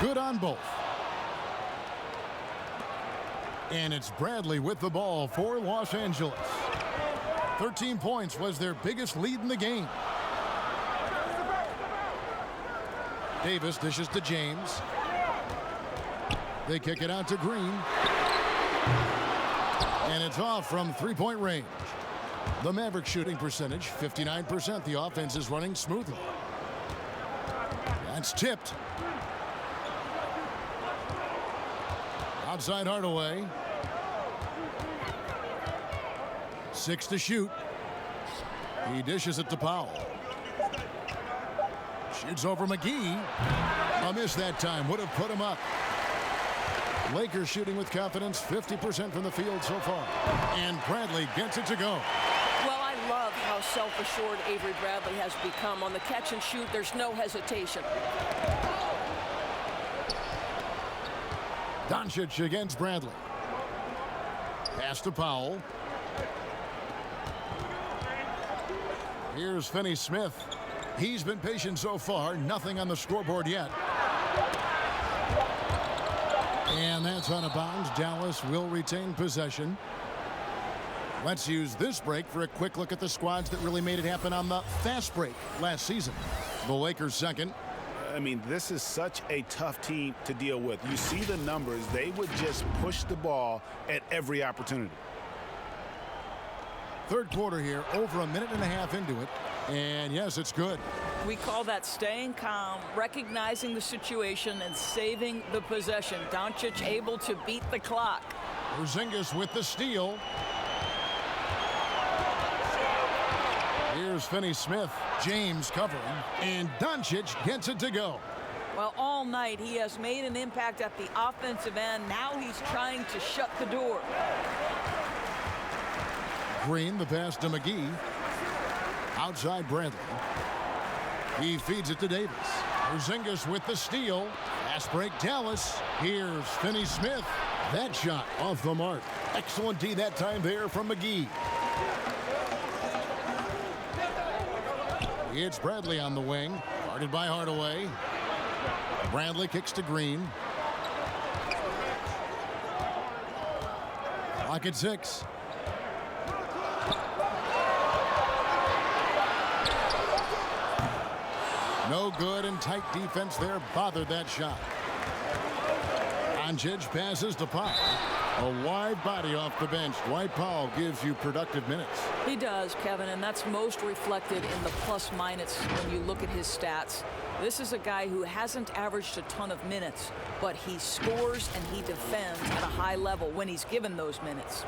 Good on both. And it's Bradley with the ball for Los Angeles. 13 points was their biggest lead in the game. Davis dishes to James. They kick it out to Green. And it's off from three-point range. The Mavericks shooting percentage, 59%. The offense is running smoothly. That's tipped. Outside Hardaway. 6 to shoot. He dishes it to Powell. Shoots over McGee. A miss that time. Would have put him up. Lakers shooting with confidence, 50% from the field so far. And Bradley gets it to go. Well, I love how self-assured Avery Bradley has become. On the catch and shoot, there's no hesitation. Doncic against Bradley. Pass to Powell. Here's Finney-Smith. He's been patient so far. Nothing on the scoreboard yet. And that's out of bounds. Dallas will retain possession. Let's use this break for a quick look at the squads that really made it happen on the fast break last season. The Lakers second. I mean, this is such a tough team to deal with. You see the numbers. They would just push the ball at every opportunity. Third quarter here, over a minute and a half into it. And yes, it's good. We call that staying calm, recognizing the situation, and saving the possession. Doncic able to beat the clock. Porzingis with the steal. Here's Finney-Smith. James covering. And Doncic gets it to go. Well, all night he has made an impact at the offensive end. Now he's trying to shut the door. Green, the pass to McGee. Outside Bradley. He feeds it to Davis. Porzingis with the steal. Fast break Dallas. Here's Finney-Smith. That shot off the mark. Excellent D that time there from McGee. It's Bradley on the wing. Guarded by Hardaway. Bradley kicks to Green. Clock at 6. No good, and tight defense there bothered that shot. Doncic passes to Powell. A live body off the bench. Dwight Powell gives you productive minutes. He does, Kevin, and that's most reflected in the plus-minus when you look at his stats. This is a guy who hasn't averaged a ton of minutes, but he scores and he defends at a high level when he's given those minutes.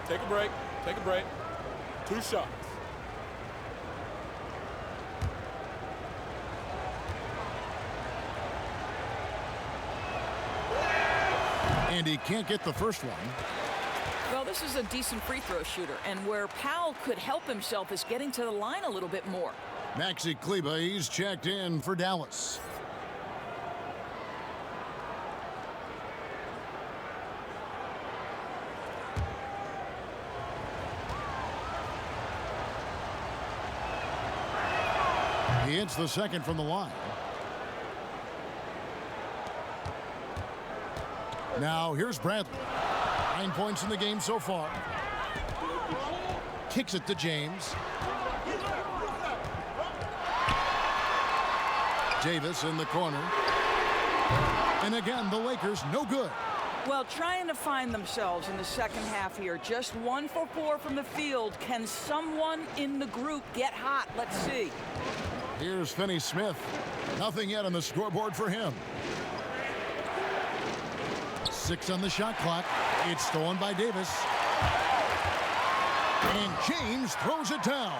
Take a break. Take a break. 2 shots. And he can't get the first one. Well, this is a decent free throw shooter, and where Powell could help himself is getting to the line a little bit more. Maxi Kleber, he's checked in for Dallas. He hits the second from the line. Now here's Bradley. 9 points in the game so far. Kicks it to James. Davis in the corner. And again, the Lakers no good. Well, trying to find themselves in the second half here. Just 1 for 4 from the field. Can someone in the group get hot? Let's see. Here's Finney Smith. Nothing yet on the scoreboard for him. 6 on the shot clock. It's stolen by Davis. And James throws it down.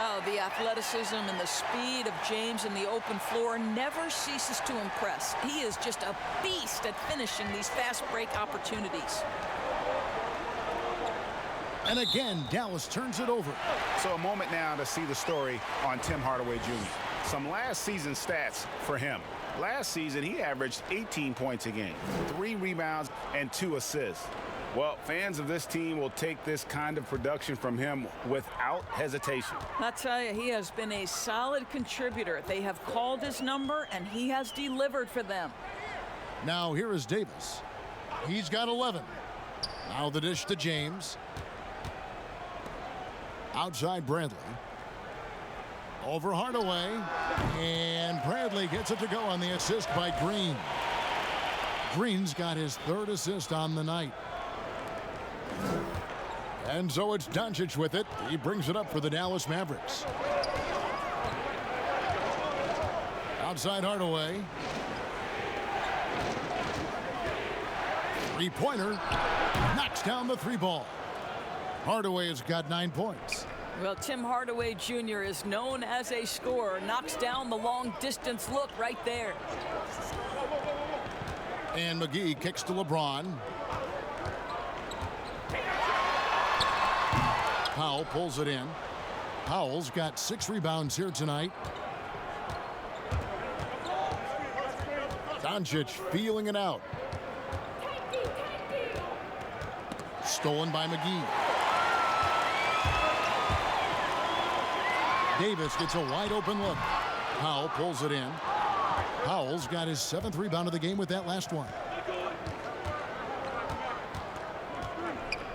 Oh, the athleticism and the speed of James in the open floor never ceases to impress. He is just a beast at finishing these fast break opportunities. And again, Dallas turns it over. So a moment now to see the story on Tim Hardaway Jr. Some last season stats for him. Last season, he averaged 18 points a game, 3 rebounds, and 2 assists. Well, fans of this team will take this kind of production from him without hesitation. I tell you, he has been a solid contributor. They have called his number, and he has delivered for them. Now here is Davis. He's got 11. Now the dish to James. Outside Bradley. Over Hardaway. And Bradley gets it to go on the assist by Green. Green's got his 3rd assist on the night. And so it's Doncic with it. He brings it up for the Dallas Mavericks. Outside Hardaway. 3-pointer. Knocks down the 3 ball. Hardaway has got 9 points. Well, Tim Hardaway Jr. is known as a scorer. Knocks down the long distance look right there. And McGee kicks to LeBron. Powell pulls it in. Powell's got 6 rebounds here tonight. Doncic feeling it out. Stolen by McGee. Davis gets a wide open look. Powell pulls it in. Powell's got his 7th rebound of the game with that last one.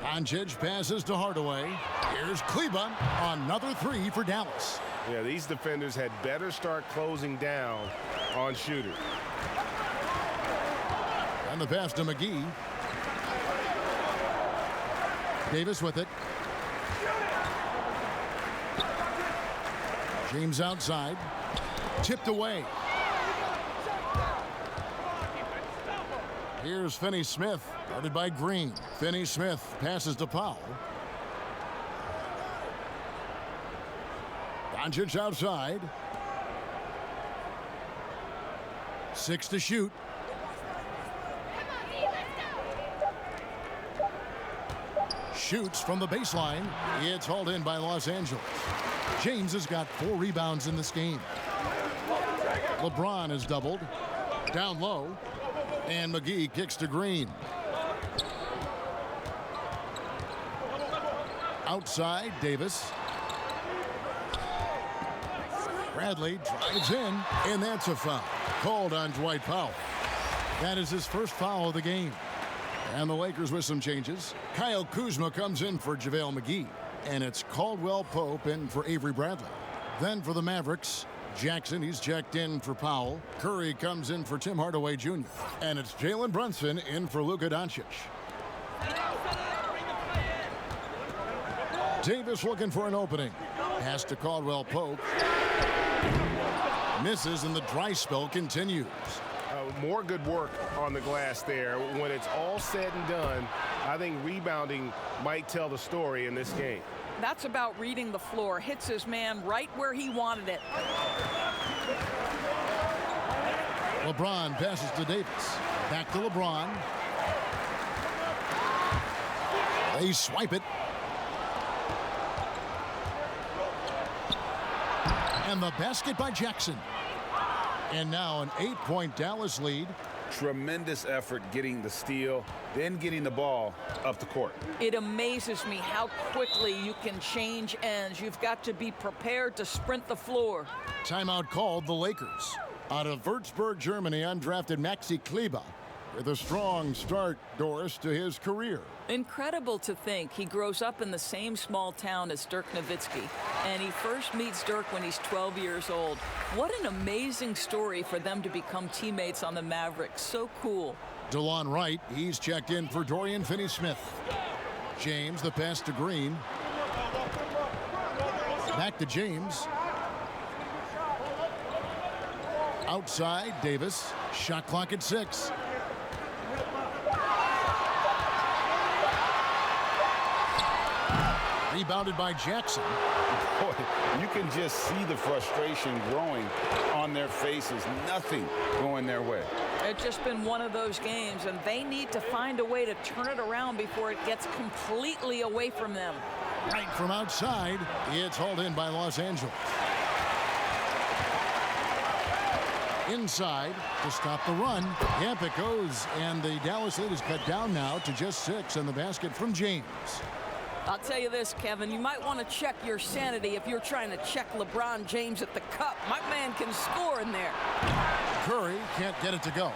Doncic passes to Hardaway. Here's Kleber. Another 3 for Dallas. Yeah, these defenders had better start closing down on shooters. And the pass to McGee. Davis with it. James outside. Tipped away. Here's Finney Smith, guarded by Green. Finney Smith passes to Powell. Doncic outside. 6 to shoot. Shoots from the baseline. It's hauled in by Los Angeles. James has got 4 rebounds in this game. LeBron is doubled. Down low. And McGee kicks to Green. Outside, Davis. Bradley drives in, and that's a foul. Called on Dwight Powell. That is his first foul of the game. And the Lakers with some changes. Kyle Kuzma comes in for JaVale McGee. And it's Caldwell Pope in for Avery Bradley. Then for the Mavericks, Jackson, he's checked in for Powell. Curry comes in for Tim Hardaway Jr. And it's Jalen Brunson in for Luka Doncic. Davis looking for an opening. Pass to Caldwell Pope. Misses, and the dry spell continues. More good work on the glass there. When it's all said and done, I think rebounding might tell the story in this game. That's about reading the floor. Hits his man right where he wanted it. LeBron passes to Davis. Back to LeBron. They swipe it. And the basket by Jackson. And now an 8-point Dallas lead. Tremendous effort getting the steal, then getting the ball up the court. It amazes me how quickly you can change ends. You've got to be prepared to sprint the floor. Timeout called the Lakers. Out of Würzburg, Germany, undrafted Maxi Kleber with a strong start, Doris, to his career. Incredible to think he grows up in the same small town as Dirk Nowitzki, and he first meets Dirk when he's 12 years old. What an amazing story for them to become teammates on the Mavericks. So cool. DeLon Wright, he's checked in for Dorian Finney-Smith. James, the pass to Green. Back to James. Outside, Davis. Shot clock at 6. Rebounded by Jackson. Boy, you can just see the frustration growing on their faces. Nothing going their way. It's just been one of those games, and they need to find a way to turn it around before it gets completely away from them. Right from outside, it's hauled in by Los Angeles. Inside to stop the run. Yep, it goes, and the Dallas lead is cut down now to just 6, and the basket from James. I'll tell you this, Kevin, you might want to check your sanity if you're trying to check LeBron James at the cup. My man can score in there. Curry can't get it to go.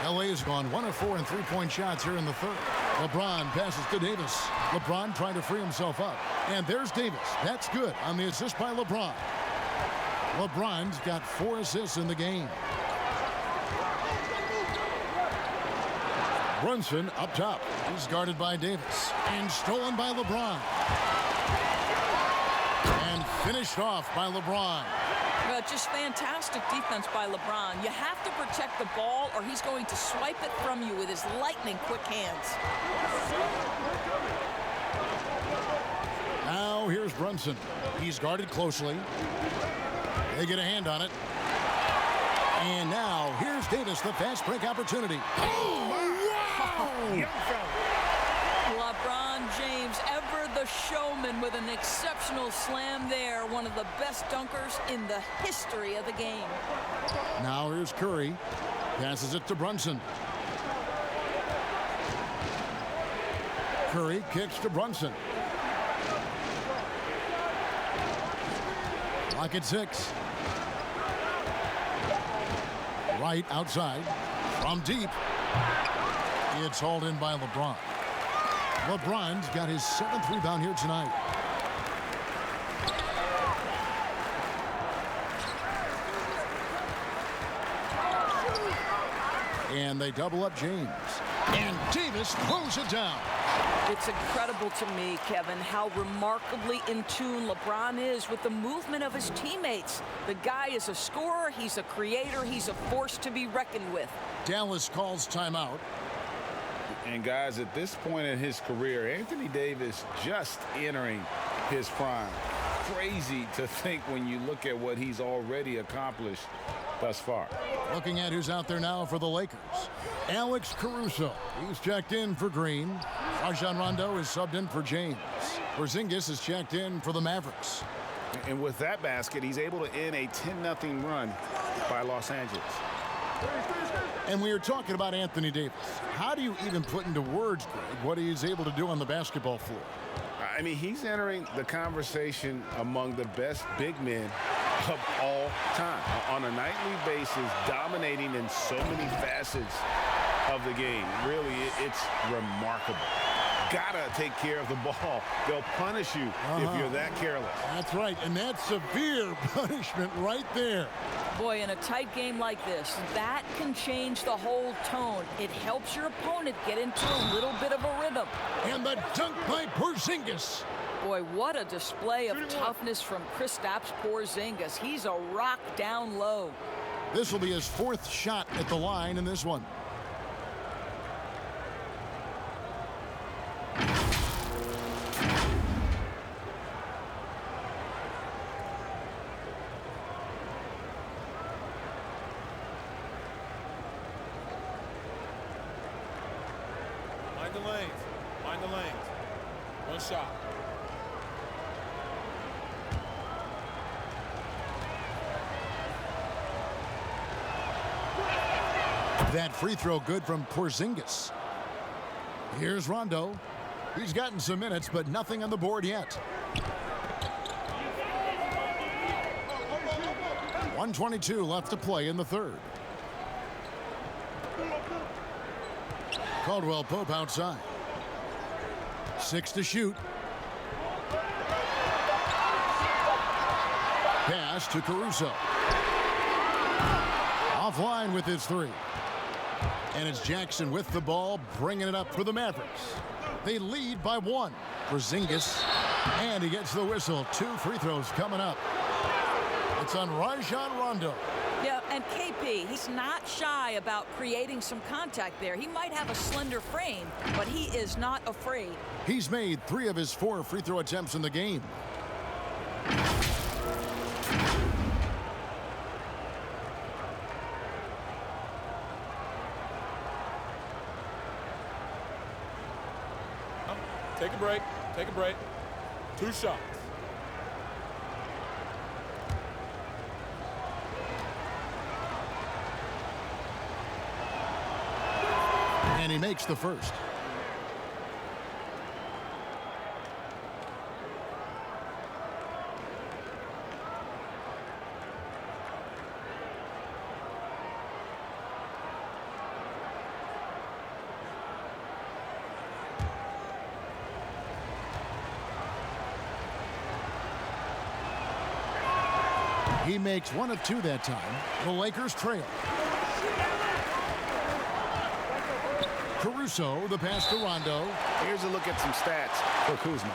LA has gone 1 of 4 in three-point shots here in the third. LeBron passes to Davis. LeBron trying to free himself up. And there's Davis. That's good on the assist by LeBron. LeBron's got 4 assists in the game. Brunson up top. He's guarded by Davis. And stolen by LeBron. And finished off by LeBron. Just fantastic defense by LeBron. You have to protect the ball or he's going to swipe it from you with his lightning quick hands. Now here's Brunson. He's guarded closely. They get a hand on it. And now here's Davis, the fast break opportunity. Oh, wow! LeBron James, ever the showman, with an exceptional slam there. One of the best dunkers in the history of the game. Now here's Curry. Passes it to Brunson. Curry kicks to Brunson. Clock at 6. Right outside. From deep. It's hauled in by LeBron. LeBron's got his 7th rebound here tonight. And they double up James. And Davis throws it down. It's incredible to me, Kevin, how remarkably in tune LeBron is with the movement of his teammates. The guy is a scorer, he's a creator, he's a force to be reckoned with. Dallas calls timeout. And guys, at this point in his career, Anthony Davis just entering his prime. Crazy to think when you look at what he's already accomplished thus far. Looking at who's out there now for the Lakers. Alex Caruso. He's checked in for Green. Rajon Rondo is subbed in for James. Porzingis is checked in for the Mavericks. And with that basket, he's able to end a 10-0 run by Los Angeles. And we were talking about Anthony Davis. How do you even put into words, Greg, what he's able to do on the basketball floor? I mean, he's entering the conversation among the best big men of all time. On a nightly basis, dominating in so many facets of the game. Really, it's remarkable. Gotta take care of the ball. They'll punish you if you're that careless. That's right, and that's severe punishment right there. Boy, in a tight game like this, that can change the whole tone. It helps your opponent get into a little bit of a rhythm. And the dunk by Porzingis. Boy, what a display of toughness from Kristaps Porzingis. He's a rock down low. This will be his 4th shot at the line in this one. Mind the lanes. Mind the lanes. One shot. That free throw good from Porzingis. Here's Rondo. He's gotten some minutes, but nothing on the board yet. 1:22 left to play in the third. Caldwell Pope outside. 6 to shoot. Pass to Caruso. Offline with his 3. And it's Jackson with the ball, bringing it up for the Mavericks. They lead by 1. Porzingis, and he gets the whistle. 2 free throws coming up. It's on Rajon Rondo. Yeah, and KP, he's not shy about creating some contact there. He might have a slender frame, but he is not afraid. He's made 3 of his 4 free throw attempts in the game. Take a break. Take a break. 2 shots. And he makes the first. He makes 1 of 2 that time. The Lakers trail. Caruso, the pass to Rondo. Here's a look at some stats for Kuzma.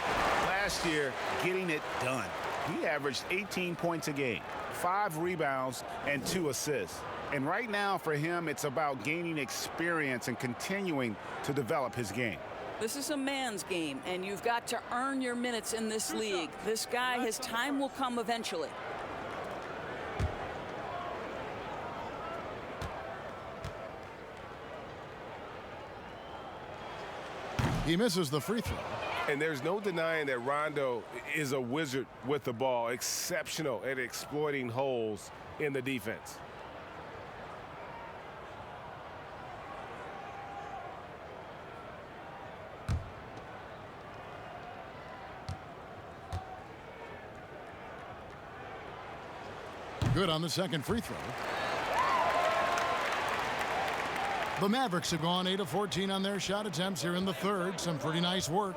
Last year, getting it done. He averaged 18 points a game, 5 rebounds, and 2 assists. And right now for him, it's about gaining experience and continuing to develop his game. This is a man's game, and you've got to earn your minutes in this league. This guy, his time will come eventually. He misses the free throw. And there's no denying that Rondo is a wizard with the ball, exceptional at exploiting holes in the defense. Good on the second free throw. The Mavericks have gone 8 of 14 on their shot attempts here in the third. Some pretty nice work.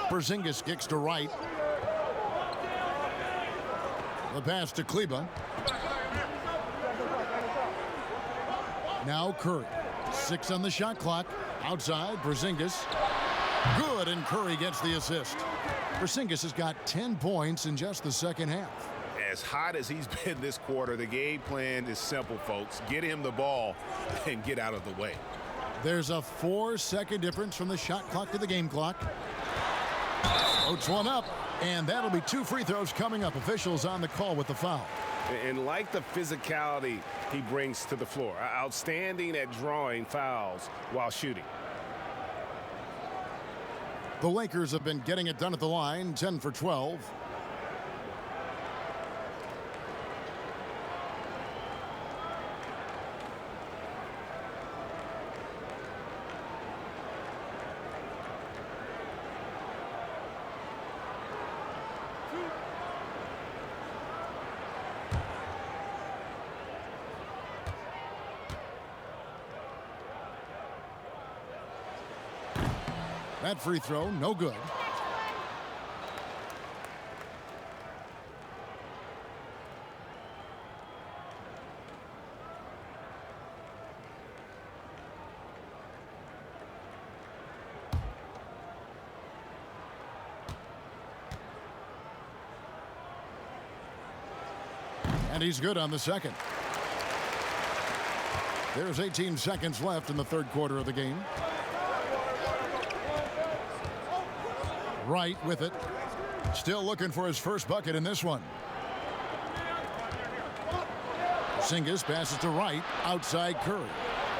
Porzingis kicks to right. The pass to Kleba. Now Curry. 6 on the shot clock. Outside, Porzingis. Good, and Curry gets the assist. Porzingis has got 10 points in just the second half. As hot as he's been this quarter, the game plan is simple, folks. Get him the ball and get out of the way. There's a 4-second difference from the shot clock to the game clock. Floats one up, and that'll be 2 free throws coming up. Officials on the call with the foul. And like the physicality he brings to the floor, outstanding at drawing fouls while shooting. The Lakers have been getting it done at the line, 10 for 12. That free throw, no good. And he's good on the second. There's 18 seconds left in the third quarter of the game. Wright with it. Still looking for his first bucket in this one. Porzingis passes to Wright. Outside Curry.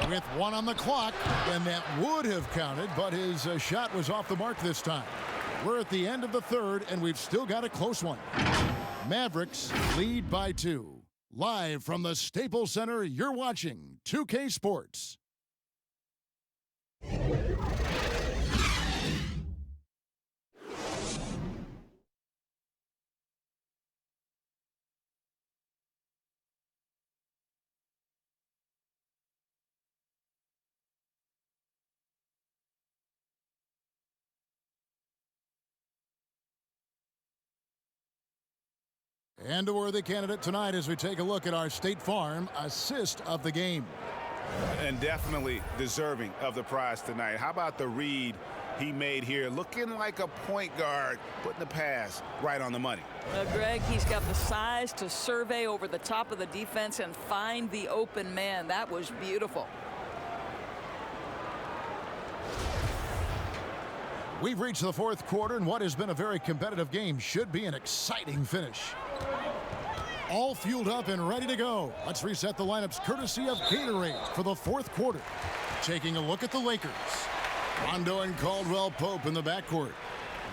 With 1 on the clock. And that would have counted, but his shot was off the mark this time. We're at the end of the third, and we've still got a close one. Mavericks lead by 2. Live from the Staples Center, you're watching 2K Sports. And a worthy candidate tonight as we take a look at our State Farm assist of the game. And definitely deserving of the prize tonight. How about the read he made here? Looking like a point guard, putting the pass right on the money. Greg, he's got the size to survey over the top of the defense and find the open man. That was beautiful. We've reached the fourth quarter, and what has been a very competitive game should be an exciting finish. All fueled up and ready to go. Let's reset the lineups courtesy of Gatorade for the fourth quarter. Taking a look at the Lakers. Rondo and Caldwell Pope in the backcourt.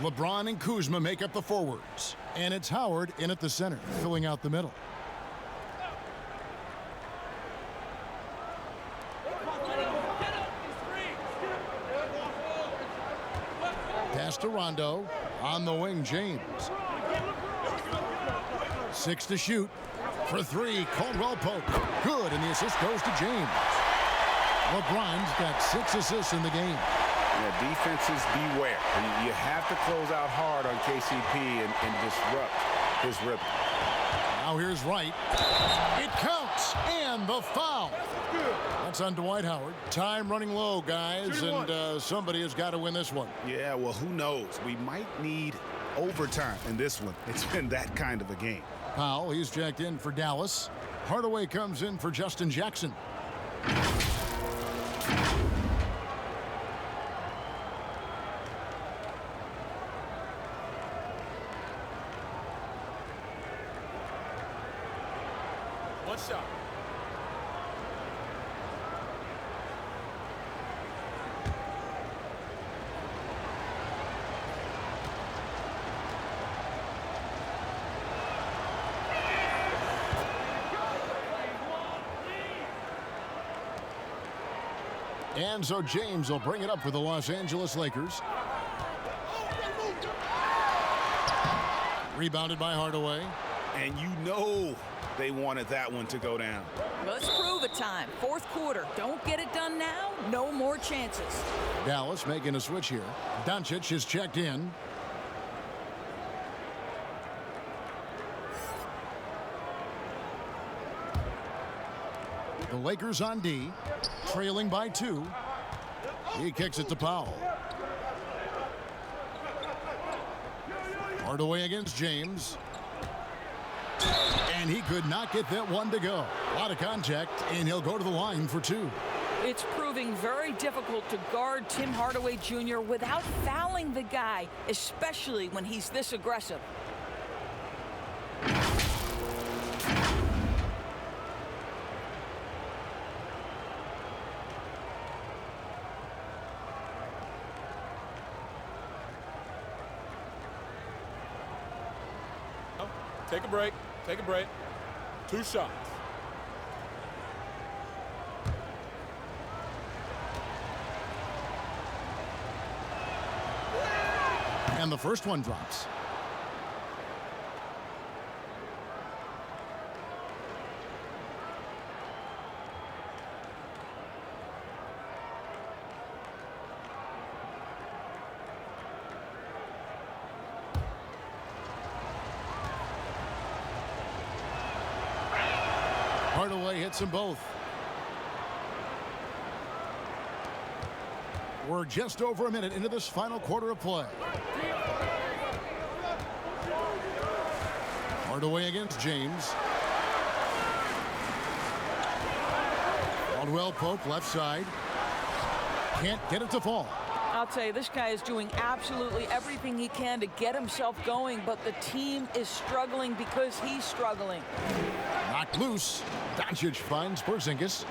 LeBron and Kuzma make up the forwards. And it's Howard in at the center, filling out the middle. Pass to Rondo. On the wing, James. 6 to shoot. For 3, Caldwell Pope. Good, and the assist goes to James. LeBron's got 6 assists in the game. Yeah, defenses beware. You have to close out hard on KCP and disrupt his rhythm. Now here's Wright. It counts, and the foul. That's on Dwight Howard. Time running low, guys, and somebody has got to win this one. Yeah, well, who knows? We might need overtime in this one. It's been that kind of a game. Powell, he's checked in for Dallas. Hardaway comes in for Justin Jackson. One shot. And so James will bring it up for the Los Angeles Lakers. Rebounded by Hardaway. And you know they wanted that one to go down. Let's prove it time. Fourth quarter. Don't get it done now. No more chances. Dallas making a switch here. Doncic is checked in. The Lakers on D, trailing by 2. He kicks it to Powell. Hardaway against James. And he could not get that one to go. A lot of contact, and he'll go to the line for 2. It's proving very difficult to guard Tim Hardaway Jr. without fouling the guy, especially when he's this aggressive. Take a break. Take a break. 2 shots. And the first one drops. Hardaway hits them both. We're just over a minute into this final quarter of play. Hardaway against James. Caldwell Pope left side. Can't get it to fall. I'll tell you, this guy is doing absolutely everything he can to get himself going, but the team is struggling because he's struggling. Knocked loose. Doncic finds Porzingis.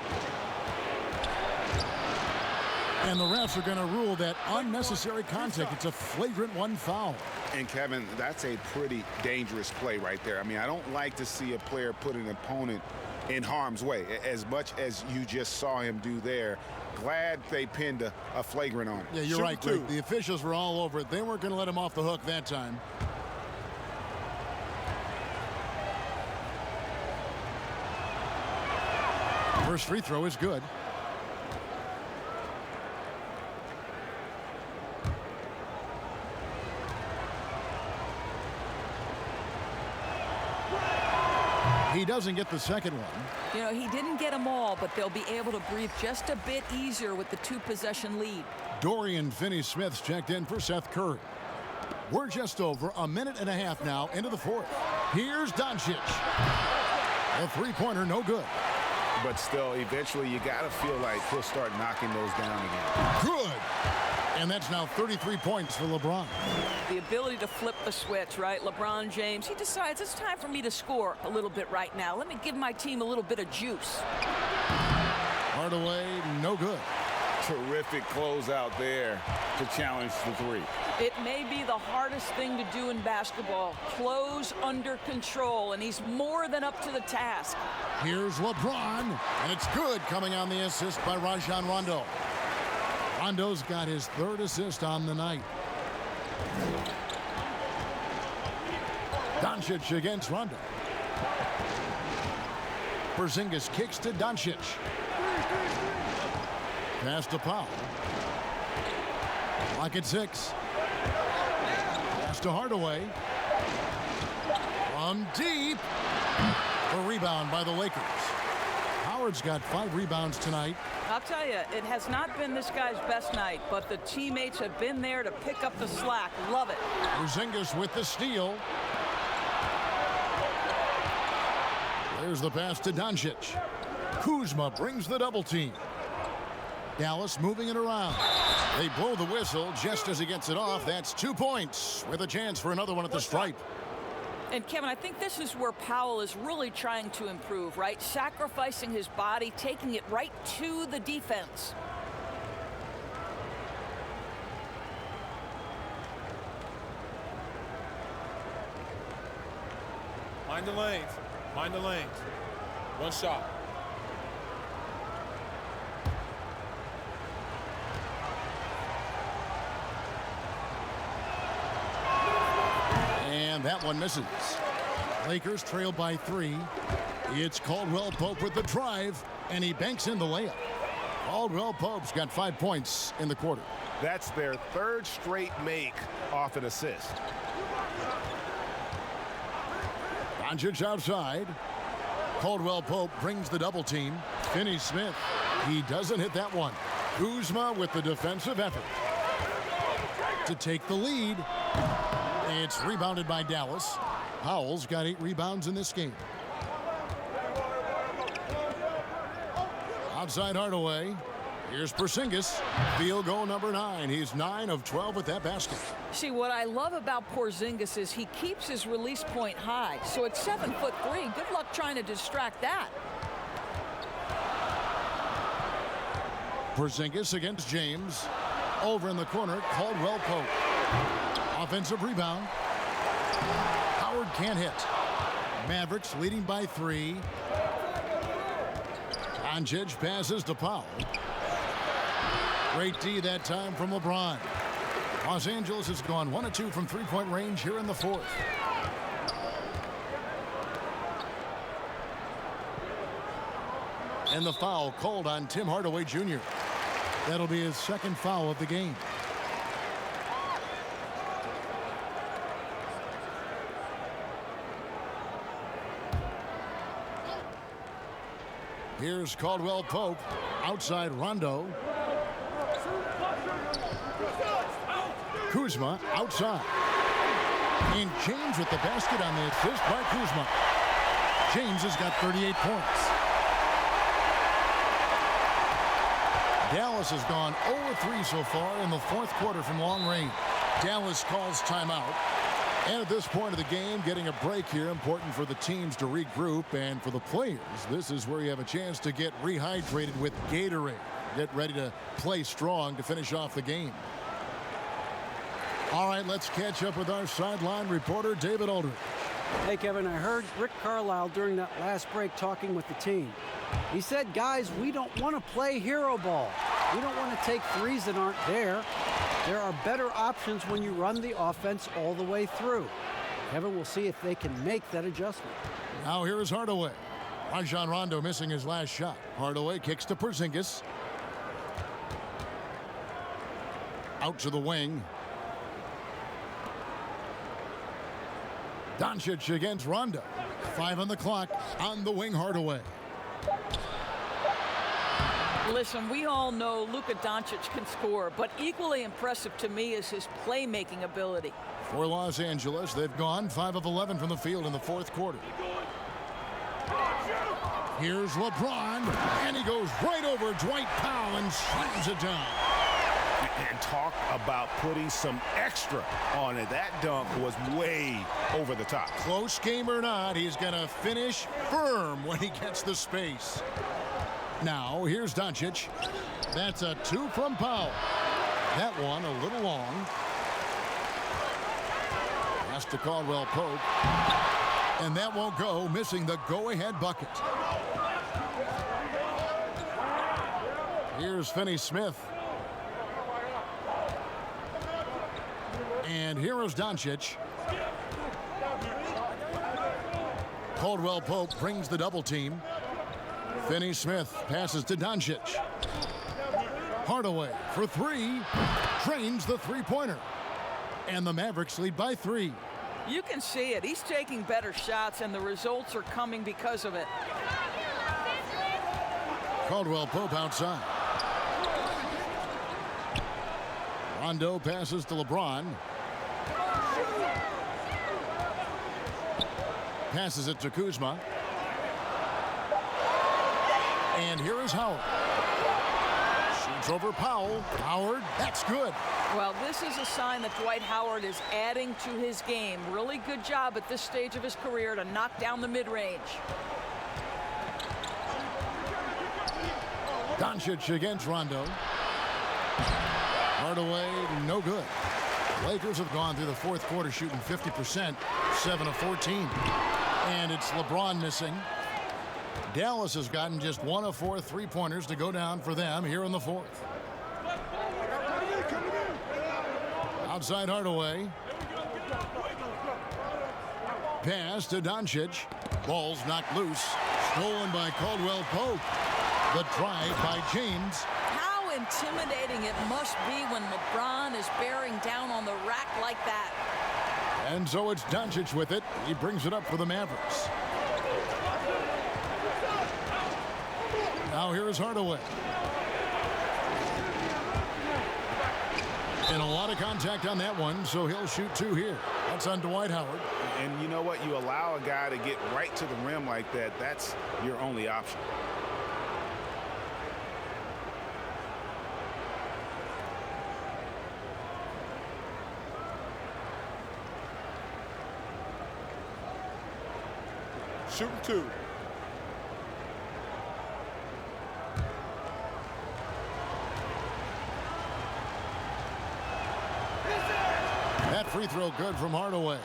And the refs are going to rule that unnecessary contact. It's a flagrant one foul. And Kevin, that's a pretty dangerous play right there. I mean, I don't like to see a player put an opponent in harm's way as much as you just saw him do there. Glad they pinned a flagrant on it. Yeah, you're right, Greg. The officials were all over it. They weren't going to let him off the hook that time. First free throw is good. He doesn't get the second one. You know, he didn't get them all, but they'll be able to breathe just a bit easier with the 2-possession lead. Dorian Finney-Smith's checked in for Seth Curry. We're just over a minute and a half now into the fourth. Here's Doncic. A three-pointer, no good. But still, eventually, you got to feel like he'll start knocking those down again. Good. And that's now 33 points for LeBron. The ability to flip the switch, right? LeBron James, he decides it's time for me to score a little bit right now. Let me give my team a little bit of juice. Hardaway, no good. Terrific closeout there to challenge the three. It may be the hardest thing to do in basketball. Close under control, and he's more than up to the task. Here's LeBron, and it's good, coming on the assist by Rajon Rondo. Rondo's got his third assist on the night. Doncic against Rondo. Porzingis kicks to Doncic. Pass to Powell. Clock at 6. Pass to Hardaway. From deep. A rebound by the Lakers. Howard's got 5 rebounds tonight. I'll tell you, it has not been this guy's best night, but the teammates have been there to pick up the slack. Love it. Porzingis with the steal. There's the pass to Doncic. Kuzma brings the double team. Dallas moving it around. They blow the whistle just as he gets it off. That's 2 points with a chance for another one at the stripe. And Kevin, I think this is where Powell is really trying to improve, right? Sacrificing his body, taking it right to the defense. Mind the lanes. Mind the lanes. One shot. And that one misses. Lakers trail by 3. It's Caldwell Pope with the drive, and he banks in the layup. Caldwell Pope's got 5 points in the quarter. That's their third straight make off an assist. Doncic outside. Caldwell Pope brings the double team. Finney-Smith, he doesn't hit that one. Kuzma with the defensive effort to take the lead. It's rebounded by Dallas. Powell's got 8 rebounds in this game. Outside Hardaway. Here's Porzingis. Field goal number 9. He's 9 of 12 with that basket. See, what I love about Porzingis is he keeps his release point high. So at 7'3", good luck trying to distract that. Porzingis against James. Over in the corner, Caldwell Pope. Offensive rebound. Howard can't hit. Mavericks leading by 3. Doncic passes to Powell. Great D that time from LeBron. Los Angeles has gone 1 of 2 from three-point range here in the fourth. And the foul called on Tim Hardaway Jr. That'll be his second foul of the game. Here's Caldwell Pope outside Rondo. Kuzma outside. And James with the basket on the assist by Kuzma. James has got 38 points. Dallas has gone 0-3 so far in the fourth quarter from long range. Dallas calls timeout. And at this point of the game, getting a break here, important for the teams to regroup. And for the players, this is where you have a chance to get rehydrated with Gatorade. Get ready to play strong to finish off the game. All right, let's catch up with our sideline reporter, David Aldridge. Hey, Kevin, I heard Rick Carlisle during that last break talking with the team. He said, guys, we don't want to play hero ball. We don't want to take threes that aren't there. There are better options when you run the offense all the way through. Kevin, we'll see if they can make that adjustment. Now here is Hardaway. Rajon Rondo missing his last shot. Hardaway kicks to Porzingis. Out to the wing. Doncic against Rondo. 5 on the clock. On the wing, Hardaway. Listen, we all know Luka Doncic can score, but equally impressive to me is his playmaking ability. For Los Angeles, they've gone 5 of 11 from the field in the fourth quarter. Here's LeBron, and he goes right over Dwight Powell and slams it down. And talk about putting some extra on it. That dunk was way over the top. Close game or not, he's going to finish firm when he gets the space. Now, here's Doncic. That's a 2 from Powell. That one a little long. Pass to Caldwell Pope. And that won't go, missing the go-ahead bucket. Here's Finney-Smith. And here is Doncic. Caldwell Pope brings the double team. Finney-Smith passes to Doncic. Hardaway for 3. Drains the three-pointer. And the Mavericks lead by 3. You can see it. He's taking better shots, and the results are coming because of it. Caldwell Pope outside. Rondo passes to LeBron. Passes it to Kuzma. And here is Howard. Shoots over Powell. Howard, that's good. Well, this is a sign that Dwight Howard is adding to his game. Really good job at this stage of his career to knock down the mid-range. Doncic against Rondo. Hardaway, no good. Lakers have gone through the fourth quarter shooting 50%, 7 of 14. And it's LeBron missing. Dallas has gotten just 1 of 4 three-pointers to go down for them here in the fourth. Outside Hardaway. Pass to Doncic. Ball's knocked loose. Stolen by Caldwell Pope. The drive by James. How intimidating it must be when LeBron is bearing down on the rack like that. And so it's Doncic with it. He brings it up for the Mavericks. Now here is Hardaway. And a lot of contact on that one, so he'll shoot 2 here. That's on Dwight Howard. And you know what? You allow a guy to get right to the rim like that, that's your only option. Shooting 2. That free throw good from Hardaway.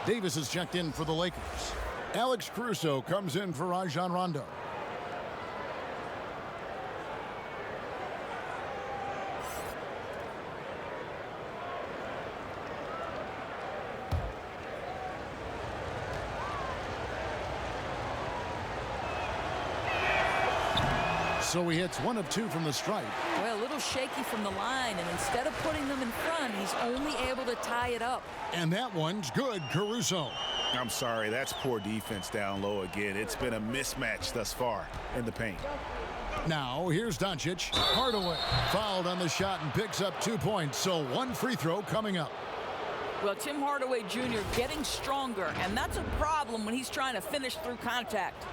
Davis is checked in for the Lakers. Alex Caruso comes in for Rajon Rondo. So he hits 1 of 2 from the stripe. Well, a little shaky from the line, and instead of putting them in front, he's only able to tie it up. And that one's good, Caruso. I'm sorry, that's poor defense down low again. It's been a mismatch thus far in the paint. Now, here's Doncic. Hardaway fouled on the shot and picks up 2 points, so 1 free throw coming up. Well, Tim Hardaway Jr. getting stronger, and that's a problem when he's trying to finish through contact.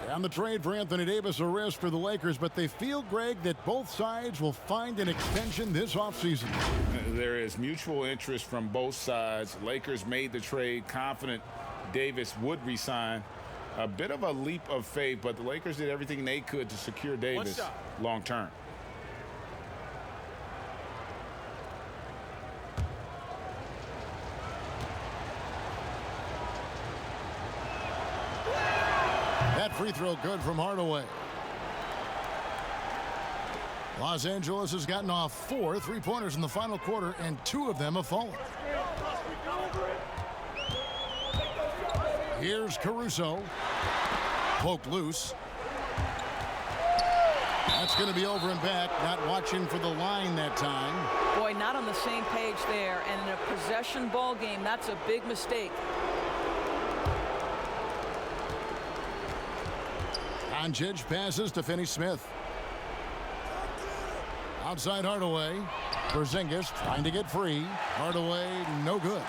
And the trade for Anthony Davis, a risk for the Lakers, but they feel, Greg, that both sides will find an extension this offseason. There is mutual interest from both sides. Lakers made the trade confident Davis would resign. A bit of a leap of faith, but the Lakers did everything they could to secure Davis long term. That free throw good from Hardaway. Los Angeles has gotten off 4 3-pointers in the final quarter, and 2 of them have fallen. Here's Caruso. Poked loose. That's going to be over and back. Not watching for the line that time. Boy, not on the same page there. And in a possession ball game, that's a big mistake. Doncic passes to Finney-Smith. Outside Hardaway. Porzingis trying to get free. Hardaway, no good.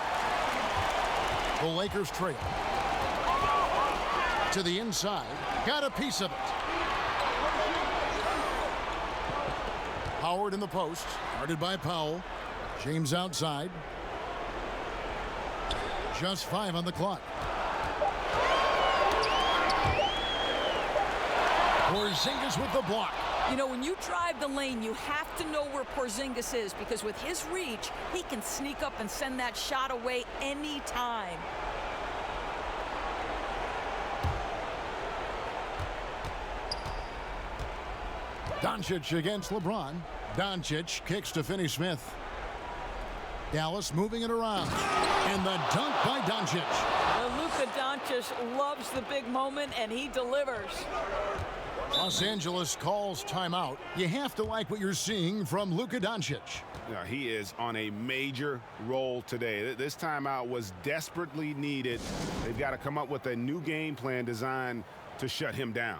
The Lakers trail. To the inside. Got a piece of it. Howard in the post. Guarded by Powell. James outside. Just 5 on the clock. Porzingis with the block. You know, when you drive the lane, you have to know where Porzingis is, because with his reach, he can sneak up and send that shot away anytime. Doncic against LeBron. Doncic kicks to Finney-Smith. Dallas moving it around. And the dunk by Doncic. Well, Luka Doncic loves the big moment, and he delivers. Los Angeles calls timeout. You have to like what you're seeing from Luka Doncic. Yeah, he is on a major roll today. This timeout was desperately needed. They've got to come up with a new game plan designed to shut him down.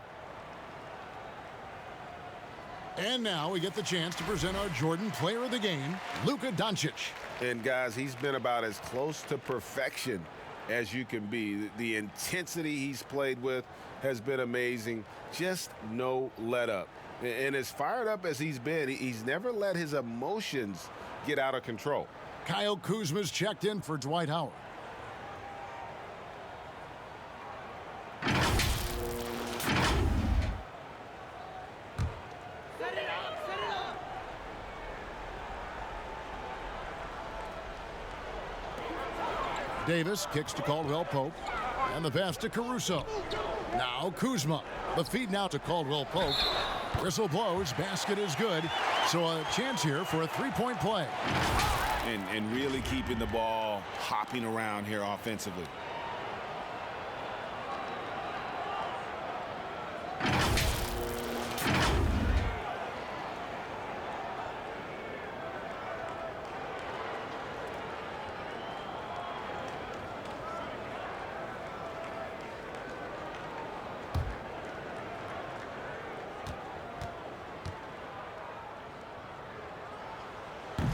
And now we get the chance to present our Jordan Player of the Game, Luka Doncic. And guys, he's been about as close to perfection as you can be. The intensity he's played with has been amazing. Just no let up. And as fired up as he's been, he's never let his emotions get out of control. Kyle Kuzma's checked in for Dwight Howard. Davis kicks to Caldwell Pope. And the pass to Caruso. Now Kuzma. The feed now to Caldwell Pope. Whistle blows. Basket is good. So a chance here for a 3-point play. And really keeping the ball hopping around here offensively.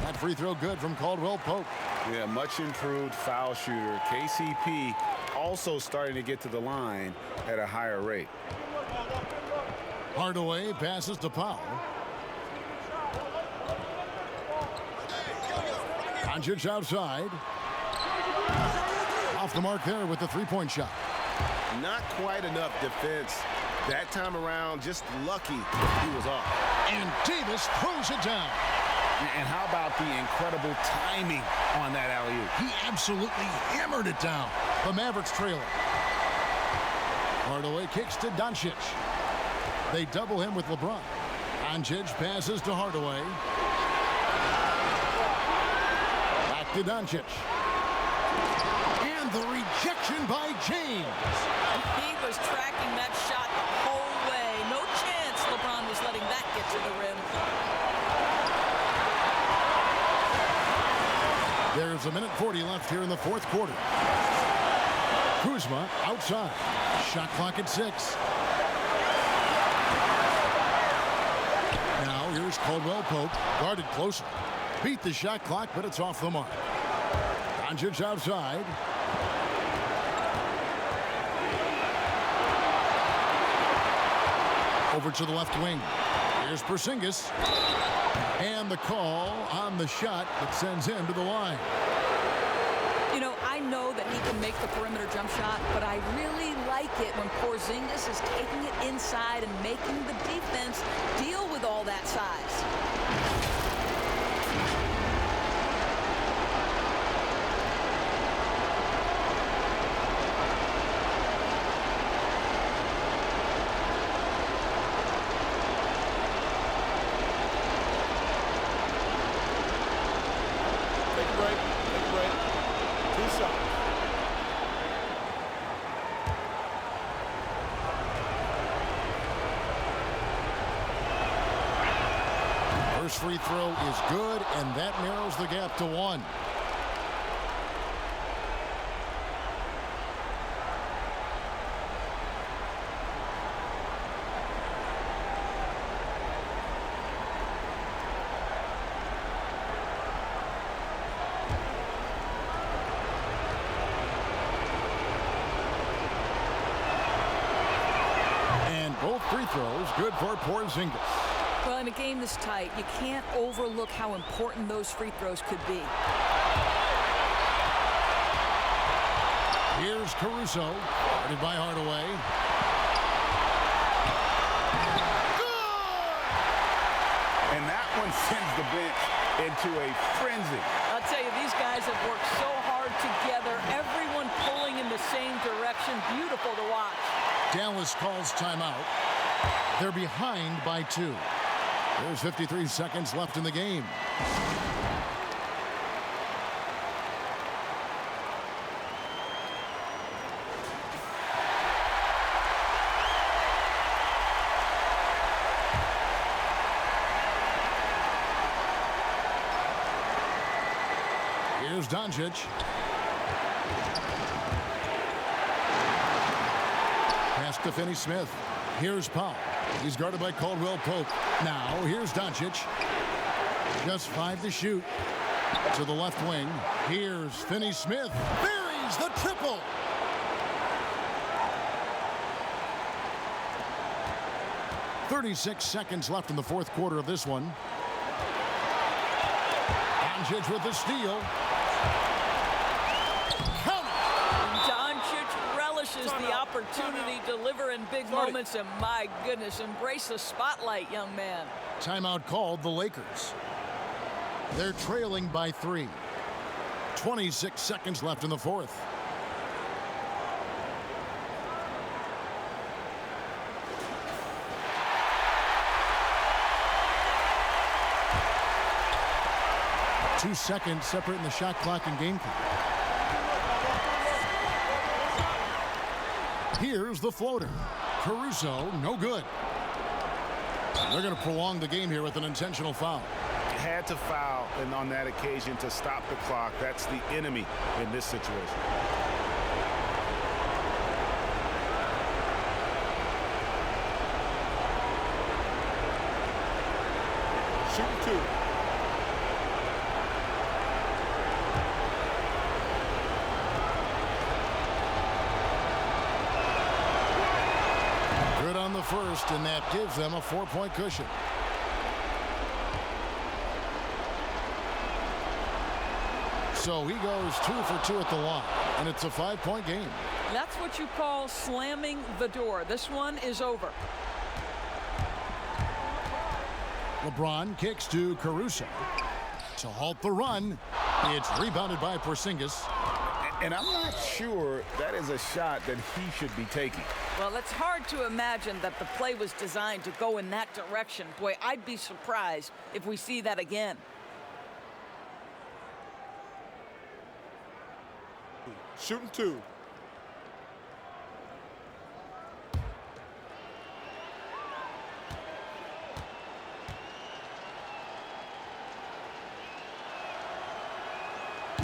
That free throw good from Caldwell Pope. Yeah, much improved foul shooter. KCP also starting to get to the line at a higher rate. Hardaway passes to Powell. Doncic outside. Off the mark there with the 3-point shot. Not quite enough defense that time around. Just lucky he was off. And Davis throws it down. And how about the incredible timing on that alley-oop? He absolutely hammered it down. The Mavericks trailing. Hardaway kicks to Doncic. They double him with LeBron. Doncic passes to Hardaway. Back to Doncic. And the rejection by James. He was tracking that shot the whole way. No chance LeBron was letting that get to the rim. There's a minute 40 left here in the fourth quarter. Kuzma outside. Shot clock at 6. Now here's Caldwell Pope, guarded closer. Beat the shot clock, but it's off the mark. Doncic outside. Over to the left wing. Here's Porzingis. And the call on the shot that sends him to the line. You know, I know that he can make the perimeter jump shot, but I really like it when Porzingis is taking it inside and making the defense deal with all that size. Take a break. Take a break. 2 shots. First free throw is good, and that narrows the gap to 1. And both free throws good for Porzingis. Well, in a game this tight, you can't overlook how important those free throws could be. Here's Caruso, guarded by Hardaway. And that one sends the bench into a frenzy. I'll tell you, these guys have worked so hard together, everyone pulling in the same direction. Beautiful to watch. Dallas calls timeout. They're behind by 2. There's 53 seconds left in the game. Here's Doncic. Pass to Finney-Smith. Here's Powell. He's guarded by Caldwell Pope. Now, here's Doncic. Just 5 to shoot. To the left wing. Here's Finney-Smith. Buries the triple. "36 seconds left in the fourth quarter of this one. Doncic with the steal. The opportunity to deliver in big moments, and my goodness, embrace the spotlight, young man. Timeout called the Lakers. They're trailing by 3. 26 seconds left in the fourth. Two seconds separating the shot clock and game clock. Here's the floater. Caruso, no good. They're going to prolong the game here with an intentional foul. Had to foul, and on that occasion to stop the clock. That's the enemy in this situation. Shooting 2. Good on the first, and that gives them a 4-point cushion. So he goes 2 for 2 at the line, and it's a 5-point game. That's what you call slamming the door. This one is over. LeBron kicks to Caruso. To halt the run, it's rebounded by Porzingis. And I'm not sure that is a shot that he should be taking. Well, it's hard to imagine that the play was designed to go in that direction. Boy, I'd be surprised if we see that again. Shooting 2.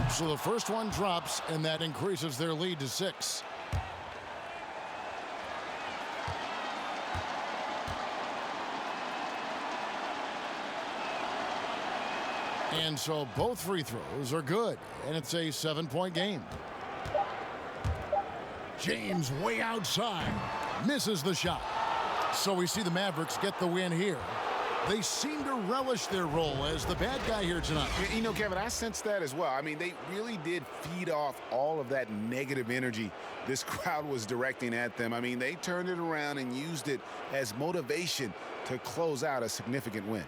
So the first one drops, and that increases their lead to 6. And so both free throws are good, and it's a 7-point game. James way outside, misses the shot. So we see the Mavericks get the win here. They seem to relish their role as the bad guy here tonight. You know, Kevin, I sense that as well. I mean, they really did feed off all of that negative energy this crowd was directing at them. I mean, they turned it around and used it as motivation to close out a significant win.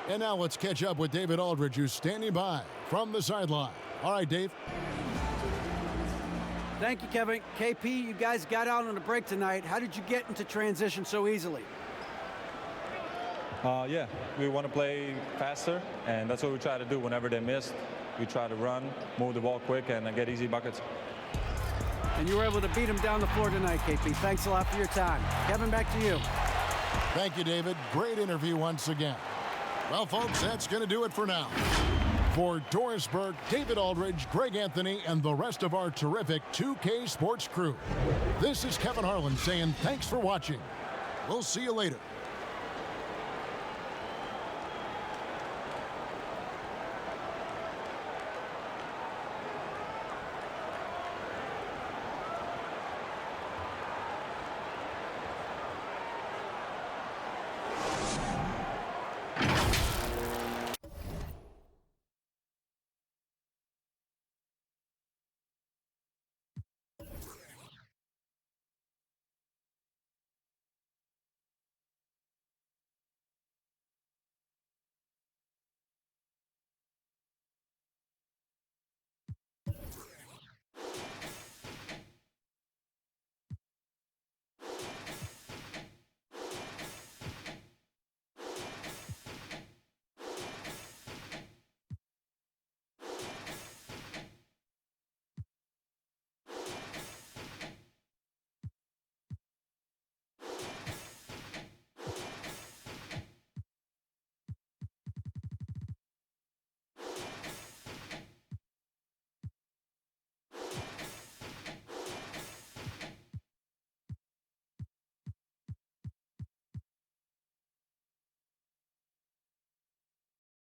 And now let's catch up with David Aldridge, who's standing by from the sideline. All right, Dave. Thank you, Kevin. KP, you guys got out on a break tonight. How did you get into transition so easily? Yeah, we want to play faster, and that's what we try to do whenever they miss. We try to run, move the ball quick, and get easy buckets. And you were able to beat them down the floor tonight, KP. Thanks a lot for your time. Kevin, back to you. Thank you, David. Great interview once again. Well, folks, that's going to do it for now. For Doris Burke, David Aldridge, Greg Anthony, and the rest of our terrific 2K Sports crew, this is Kevin Harlan saying thanks for watching. We'll see you later.